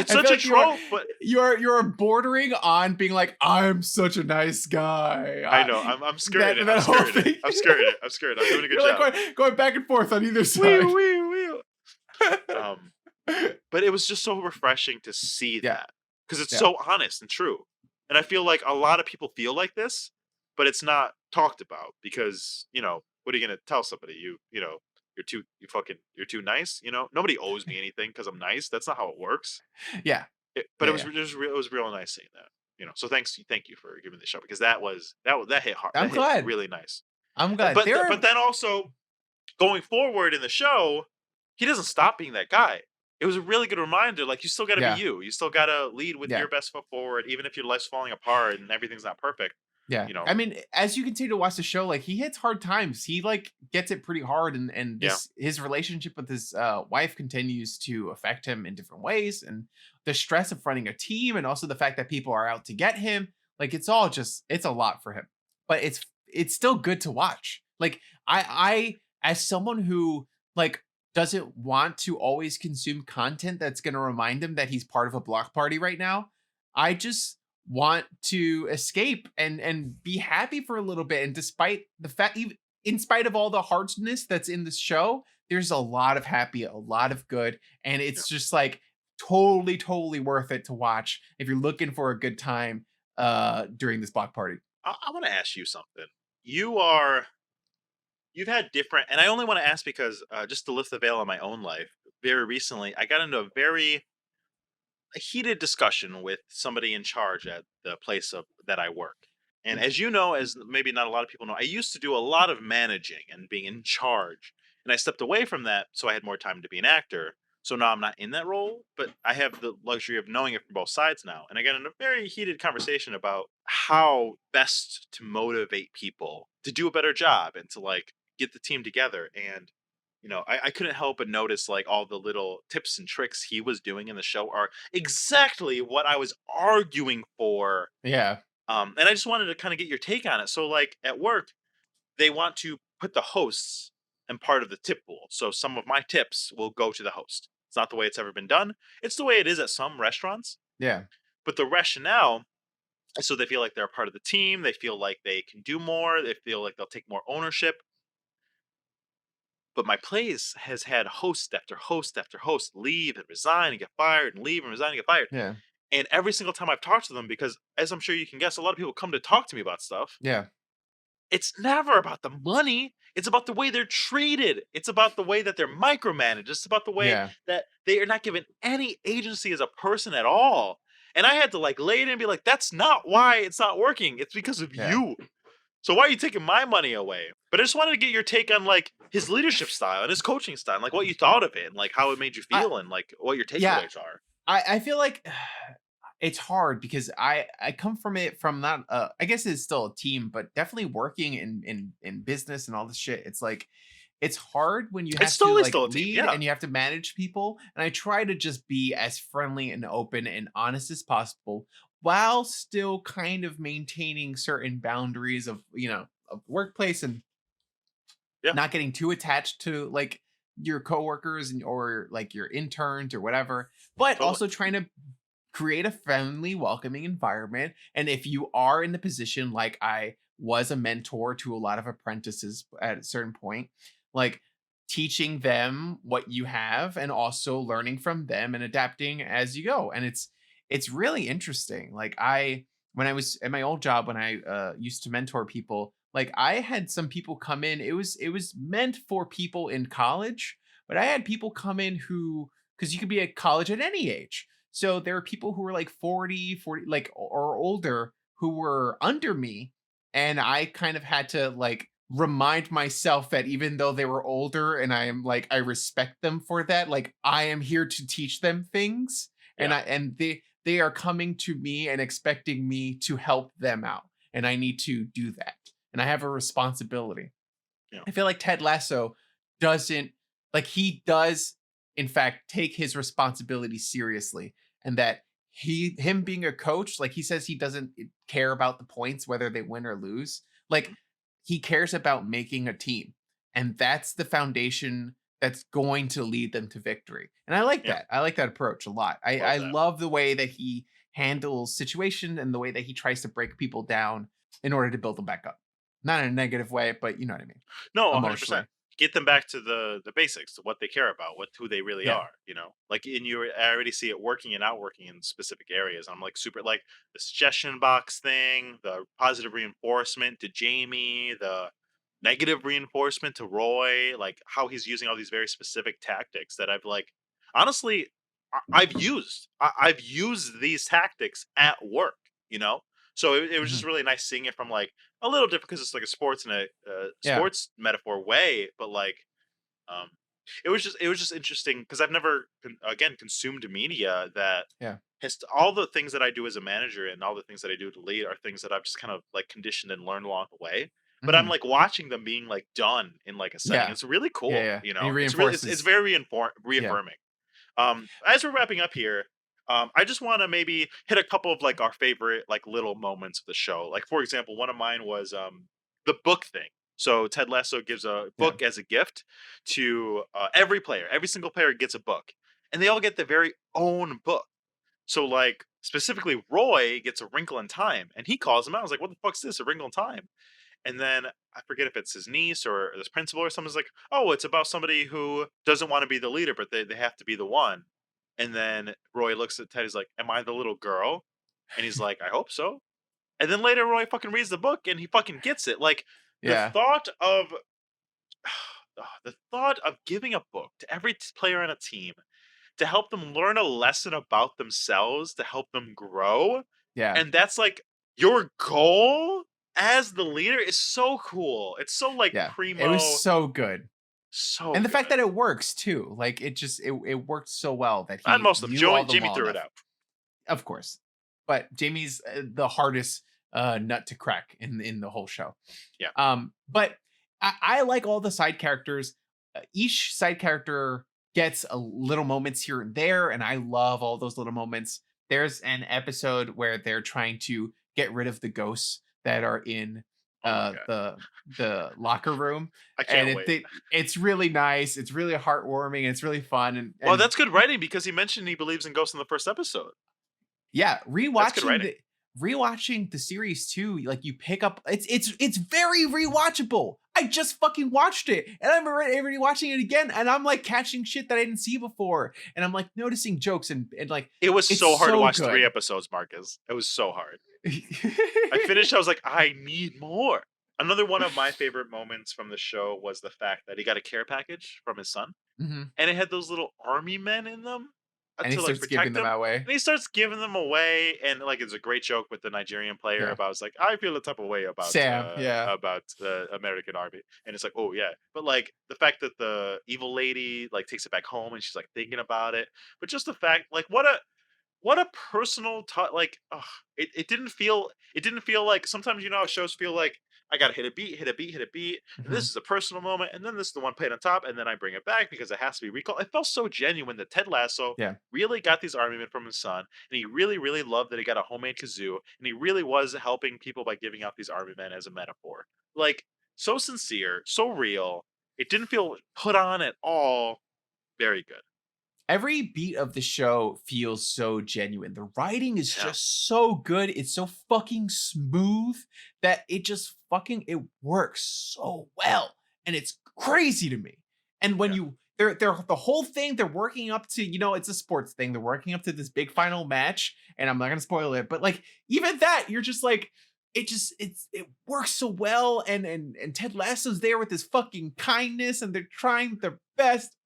such a trope, but you're bordering on being like, I'm such a nice guy. I know. I'm scared. I'm scared. I'm scared. I'm doing a good job. Like going back and forth on either side. Wheel. But it was just so refreshing to see that, because it's so honest and true. And I feel like a lot of people feel like this, but it's not talked about because what are you gonna tell somebody? You're too nice. Nobody owes me anything because I'm nice. That's not how it works. Yeah. It was real nice seeing that. So thank you for giving the show, because that hit hard. I'm glad. Hit really nice. I'm glad. But then also going forward in the show, he doesn't stop being that guy. It was a really good reminder. Like, you still got to be you. You still got to lead with your best foot forward, even if your life's falling apart and everything's not perfect. Yeah. I mean, as you continue to watch the show, like, he hits hard times. He like gets it pretty hard, and his relationship with his wife continues to affect him in different ways, and the stress of running a team, and also the fact that people are out to get him, Like it's all just it's a lot for him. But it's still good to watch. Like I as someone who like doesn't want to always consume content that's going to remind him that he's part of a block party right now, I just want to escape and be happy for a little bit. And despite the fact, even in spite of all the hardness that's in this show, there's a lot of happy, a lot of good, and Yeah. it's just like totally worth it to watch if you're looking for a good time during this block party. I want to ask you something. You've had different, and I only want to ask because just to lift the veil on my own life. Very recently, I got into a heated discussion with somebody in charge at the place of that I work. And as you know, as maybe not a lot of people know, I used to do a lot of managing and being in charge. And I stepped away from that so I had more time to be an actor. So now I'm not in that role, but I have the luxury of knowing it from both sides now. And I got in a very heated conversation about how best to motivate people to do a better job and to like get the team together. And I couldn't help but notice like all the little tips and tricks he was doing in the show are exactly what I was arguing for. Yeah. And I just wanted to kind of get your take on it. So, like at work, they want to put the hosts and part of the tip pool. So some of my tips will go to the host. It's not the way it's ever been done. It's the way it is at some restaurants. Yeah. But the rationale is so they feel like they're a part of the team. They feel like they can do more. They feel like they'll take more ownership. But my place has had host after host after host leave and resign and get fired and leave and resign and get fired. Yeah. And every single time I've talked to them, because as I'm sure you can guess, a lot of people come to talk to me about stuff. Yeah. It's never about the money. It's about the way they're treated. It's about the way that they're micromanaged. It's about the way Yeah. that they are not given any agency as a person at all. And I had to like lay it in and be like, that's not why it's not working. It's because of Yeah. you. So why are you taking my money away? But I just wanted to get your take on like his leadership style and his coaching style, and like what you thought of it, and like how it made you feel, and like what your Yeah. takeaways are. I feel like it's hard because I come from it from not I guess it's still a team, but definitely working in business and all this shit. It's like it's hard when you have It's to totally like still a team, lead yeah. and you have to manage people. And I try to just be as friendly and open and honest as possible while still kind of maintaining certain boundaries of of workplace and Yeah. not getting too attached to like your coworkers and or like your interns or whatever, but Totally. also trying to create a friendly, welcoming environment. And if you are in the position like I was a mentor to a lot of apprentices at a certain point, like teaching them what you have and also learning from them and adapting as you go. And it's really interesting. Like I when I was at my old job when I used to mentor people, like I had some people come in. It was meant for people in college, but I had people come in who because you could be at college at any age. So there are people who were like 40 like or older who were under me, and I kind of had to like remind myself that even though they were older and I am like I respect them for that, like I am here to teach them things, and Yeah. they are coming to me and expecting me to help them out, and I need to do that, and I have a responsibility. Yeah. I feel like Ted Lasso doesn't like he does in fact take his responsibility seriously, and that him being a coach, like he says he doesn't care about the points whether they win or lose. Like he cares about making a team, and that's the foundation that's going to lead them to victory. And I like Yeah. that. I like that approach a lot. I Love I that. love the way that he handles situation and the way that he tries to break people down in order to build them back up. Not in a negative way, but you know what I mean. No, 100%. Emotionally. Get them back to the basics, to what they care about, who they really Yeah. are. Like I already see it working and outworking in specific areas. I'm like super like the suggestion box thing, the positive reinforcement to Jamie, the negative reinforcement to Roy, like how he's using all these very specific tactics that I've like honestly I've used. I've used these tactics at work, you know? So it was just Mhm. really nice seeing it from like a little different because it's like a sports and a Yeah. sports metaphor way, but like um it was just interesting because I've never again consumed media that Yeah. has all the things that I do as a manager and all the things that I do to lead are things that I've just kind of like conditioned and learned along the way. But I'm Mhm. like watching them being like done in like a setting. Yeah. It's really Yeah, cool, yeah. And he It's really it's reinforces. very Yeah. reaffirming. As we're wrapping up here, I just want to maybe hit a couple of like our favorite like little moments of the show. Like for example, one of mine was the book thing. So Ted Lasso gives a Yeah. book as a gift to every player. Every single player gets a book, and they all get their very own book. So like specifically, Roy gets A Wrinkle in Time, and he calls him out. I was like, "What the fuck's this? A Wrinkle in Time?" And then I forget if it's his niece or this principal or something's like, "Oh, it's about somebody who doesn't want to be the leader, but they have to be the one." And then Roy looks at Ted. He's like, "Am I the little girl?" And he's like, "I hope so." And then later, Roy fucking reads the book and he fucking gets it. Like the Yeah. thought of the thought of giving a book to every player on a team to help them learn a lesson about themselves, to help them grow, Yeah. and that's like your goal as the leader is so cool. It's so like Yeah. primo, It was so good. so And the good. fact that it works too. Like it worked so well that Not he most of them. knew all them Jamie well threw enough. it out. Of course. But Jamie's the hardest nut to crack in the whole show. Yeah. But I like all the side characters. Each side character gets a little moments here and there, and I love all those little moments. There's an episode where they're trying to get rid of the ghosts that are in Oh my God. the locker room, I and can't wait. it's really nice. It's really heartwarming. And it's really fun, Well, and that's good writing because he mentioned he believes in ghosts in the first episode. yeah, That's good writing. rewatching the series too, like you pick up it's very rewatchable. I just fucking watched it and I'm already watching it again and I'm like catching shit that I didn't see before and I'm like noticing jokes and like It was it's so hard to so watch good. 3 episodes, Marcus. It was so hard. I finished, I was like, I need more. Another one of my favorite moments from the show was the fact that he got a care package from his son, Mhm. and it had those little army men in them And he to like starts giving protect them him. away. And he starts giving them away, and like it's a great joke with the Nigerian player Yeah. about it's like I feel a type of way Sam, yeah. about the American army, and it's like oh yeah, but like the fact that the evil lady like takes it back home and she's like thinking about it, but just the fact like what a personal like ugh, it didn't feel like sometimes you know how shows feel like I gotta hit a beat, hit a beat, hit a beat. And Mhm. this is a personal moment, and then this is the one played on top, and then I bring it back because it has to be recalled. It felt so genuine that Ted Lasso Yeah. really got these army men from his son, and he really, really loved that he got a homemade kazoo, and he really was helping people by giving out these army men as a metaphor. Like so sincere, so real. It didn't feel put on at all. Very good. Every beat of the show feels so genuine. The writing is Yeah. just so good. It's so fucking smooth that it just fucking it works so well. And it's crazy to me. And when Yeah. they're the whole thing, they're working up to, it's a sports thing. They're working up to this big final match. And I'm not gonna spoil it, but like even that, you're just like, it works so well. And Ted Lasso's there with his fucking kindness, and they're trying their best.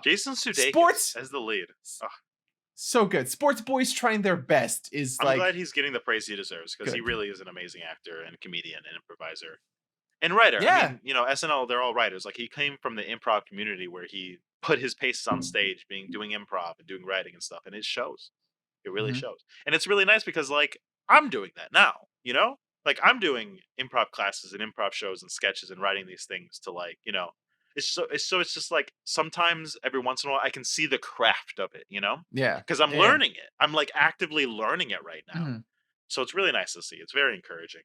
Jason Sudeikis Sports as the lead. Ugh. so good. Sports boys trying their best is I'm like glad he's getting the praise he deserves because he good. really is an amazing actor and comedian and improviser and writer. I Yeah. mean, you know, SNL, they're all writers. Like he came from the improv community where he put his paces on stage, doing improv and doing writing and stuff, and it shows. It really Mhm. shows, and it's really nice because like I'm doing that now. You know, like I'm doing improv classes and improv shows and sketches and writing these things to like you know. It's just like sometimes every once in a while I can see the craft of it, you know, Yeah. because I'm Yeah. learning it. I'm like actively learning it right now. Mhm. So it's really nice to see. It's very encouraging.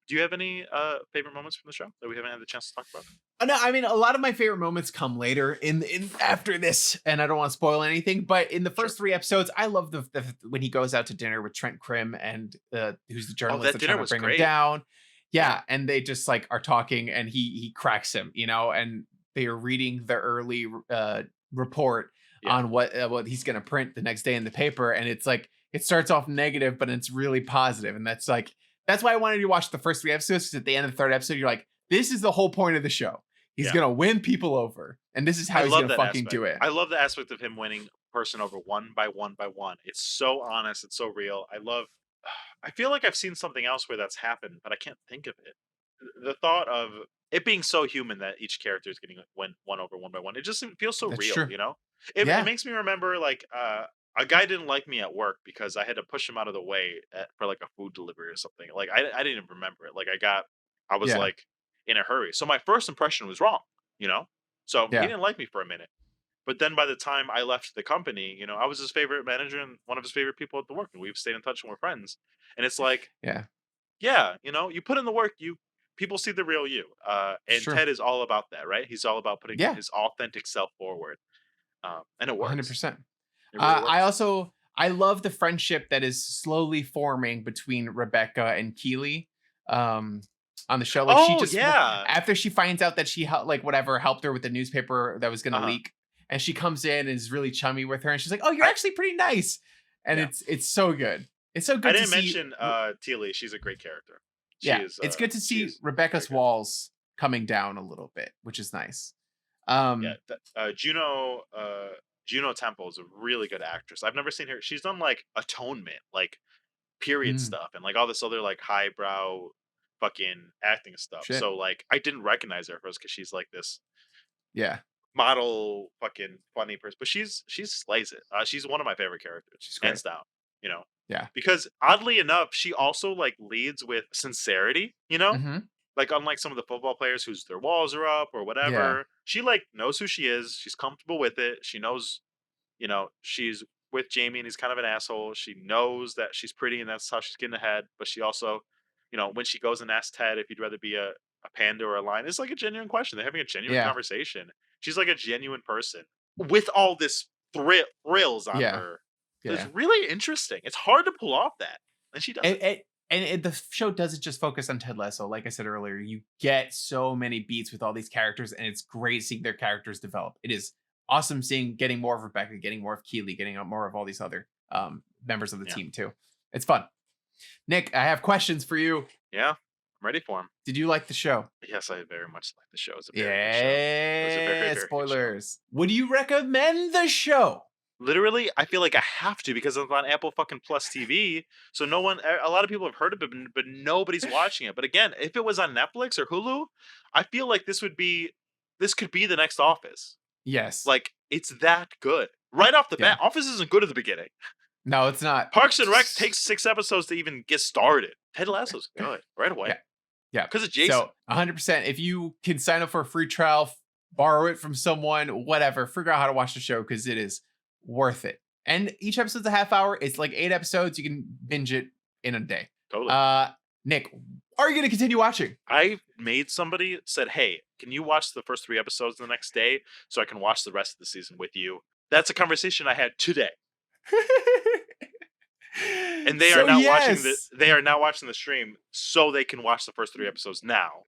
Do you have any favorite moments from the show that we haven't had the chance to talk about? No, I mean a lot of my favorite moments come later in after this, and I don't want to spoil anything. But in the Sure. first 3 episodes, I love the when he goes out to dinner with Trent Krim and who's the journalist that that's dinner trying to was bring him great. down. Yeah. Yeah, and they just like are talking, and he cracks him, and they are reading the early report Yeah. on what he's gonna print the next day in the paper, and it's like it starts off negative, but it's really positive, and that's why I wanted you to watch the first 3 episodes because at the end of the third episode, you're like, this is the whole point of the show. He's Yeah. gonna win people over, and this is how I he's love gonna that fucking aspect. do it. I love the aspect of him winning a person over one by one by one. It's so honest. It's so real. I feel like I've seen something else where that's happened, but I can't think of it. The thought of it being so human that each character is getting one over one by one. It just feels so That's real, true. you know? It Yeah. makes me remember like a guy didn't like me at work because I had to push him out of the way for like a food delivery or something. Like I didn't even remember it. Like I was Yeah. like in a hurry. So my first impression was wrong, you know? So he Yeah. didn't like me for a minute. But then by the time I left the company, you know, I was his favorite manager and one of his favorite people at the work, and we've stayed in touch and we're friends. And it's like, Yeah. yeah, you know, you put in the work, people see the real you. And Sure. Ted is all about that, right? He's all about putting Yeah. his authentic self forward. And it works. 100%. It really works. I love the friendship that is slowly forming between Rebecca and Keely on the show. Like she just after she finds out that she helped her with the newspaper that was going to leak, and she comes in and is really chummy with her, and she's like, "Oh, you're actually pretty nice," and it's so good. It's so good. I didn't mention Keely. She's a great character. It's good to see Rebecca's walls coming down a little bit, which is nice. Juno Temple is a really good actress. I've never seen her. She's done like Atonement, like period stuff, and like all this other like highbrow fucking acting stuff. Shit. So like I didn't recognize her at first because she's like this model fucking funny person, but she slays it. She's one of my favorite characters, hands down. You know, because oddly enough, she also like leads with sincerity. You know. Mm-hmm. Like, unlike some of the football players whose their walls are up or whatever, she, like, knows who she is. She's comfortable with it. She knows, you know, she's with Jamie and he's kind of an asshole. She knows that she's pretty and that's how she's getting ahead. But she also, you know, when she goes and asks Ted if he'd rather be a panda or a lion, it's like a genuine question. They're having a genuine conversation. She's like a genuine person with all this thrills on her. Yeah. It's really interesting. It's hard to pull off that. And she does it. And the show doesn't just focus on Ted Lasso. Like I said earlier, you get so many beats with all these characters, and it's great seeing their characters develop. It is awesome getting more of Rebecca, getting more of Keely, getting more of all these other members of the team too. It's fun. Nick, I have questions for you. Yeah, I'm ready for them. Did you like the show? Yes, I very much like the show. It's a very good show. It was a very, very spoilers. Would you recommend the show? Literally, I feel like I have to because it's on Apple fucking Plus TV. So a lot of people have heard of it, but nobody's watching it. But again, if it was on Netflix or Hulu, I feel like this could be the next Office. Yes. Like, it's that good. Right off the bat, Office isn't good at the beginning. No, it's not. Parks and Rec takes 6 episodes to even get started. Ted Lasso's good right away. Yeah. Because of Jason. So 100%, if you can sign up for a free trial, borrow it from someone, whatever, figure out how to watch the show because it is worth it. And each episode's a half hour. It's like 8 episodes. You can binge it in a day. Totally. Nick, are you going to continue watching? I made somebody said, "Hey, can you watch the first 3 episodes the next day so I can watch the rest of the season with you?" That's a conversation I had today. And they are now watching the stream so they can watch the first 3 episodes now.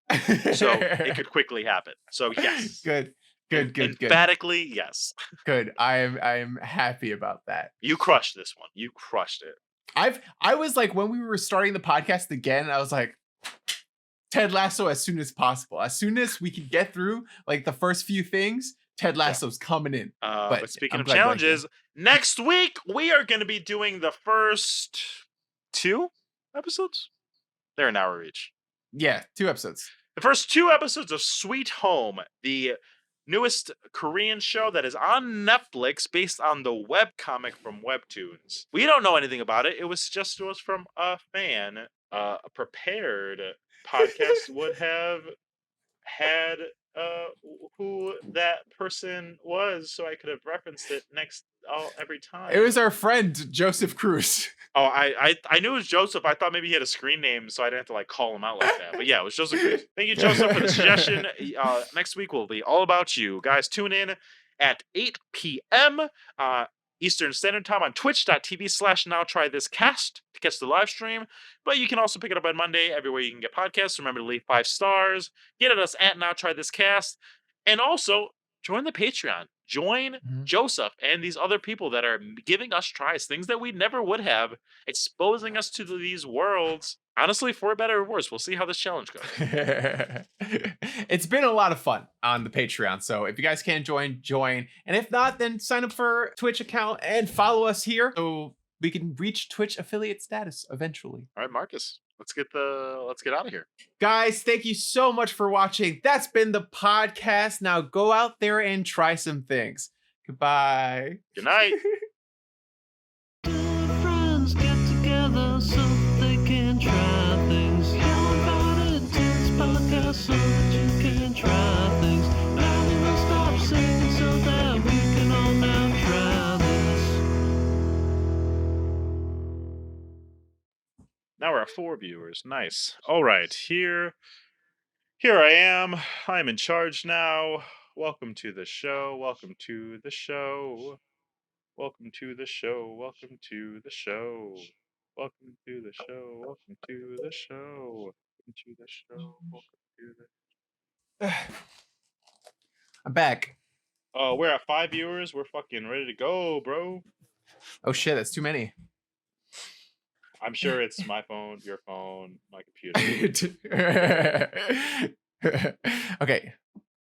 So it could quickly happen. So yes. Good. Emphatically, yes. Good. I'm happy about that. You crushed this one. You crushed it. I was like, when we were starting the podcast again, I was like, Ted Lasso as soon as possible. As soon as we can get through like the first few things, Ted Lasso's coming in. But speaking of challenges, next week we are going to be doing the first 2 episodes. They're an hour each. Yeah, 2 episodes. The first 2 episodes of Sweet Home, the newest Korean show that is on Netflix based on the webcomic from Webtoons. We don't know anything about it. It was suggested to us from a fan. A prepared podcast would have had who that person was, so I could have referenced it every time. It was our friend Joseph Cruz. Oh, I knew it was Joseph. I thought maybe he had a screen name, so I didn't have to like call him out like that. But yeah, it was Joseph Cruz. Thank you, Joseph, for the suggestion. Next week will be all about you guys. Tune in at 8 p.m. Eastern Standard Time on twitch.tv/nowtrythiscast to catch the live stream. But you can also pick it up on Monday everywhere you can get podcasts. Remember to leave 5 stars. Get at us at nowtrythiscast. And also join the Patreon. Join Joseph and these other people that are giving us tries, things that we never would have, exposing us to these worlds. Honestly, for better or worse, we'll see how this challenge goes. It's been a lot of fun on the Patreon. So if you guys can join. And if not, then sign up for a Twitch account and follow us here so we can reach Twitch affiliate status eventually. All right, Marcus, let's get out of here. Guys, thank you so much for watching. That's been the podcast. Now go out there and try some things. Goodbye. Good night. Good friends get together so they can try things. How about it? It's podcast so that you can try things. Now we will stop singing so that we can we're at 4 viewers. Nice. All right, here I am. I'm in charge now. Welcome to the show. Welcome to the show. Welcome to the show. Welcome to the show. Welcome to the show. Welcome to the show. Welcome to the show. Welcome to the. I'm back. Oh, we're at 5 viewers. We're fucking ready to go, bro. Oh shit, that's too many. I'm sure it's my phone, your phone, my computer. Okay.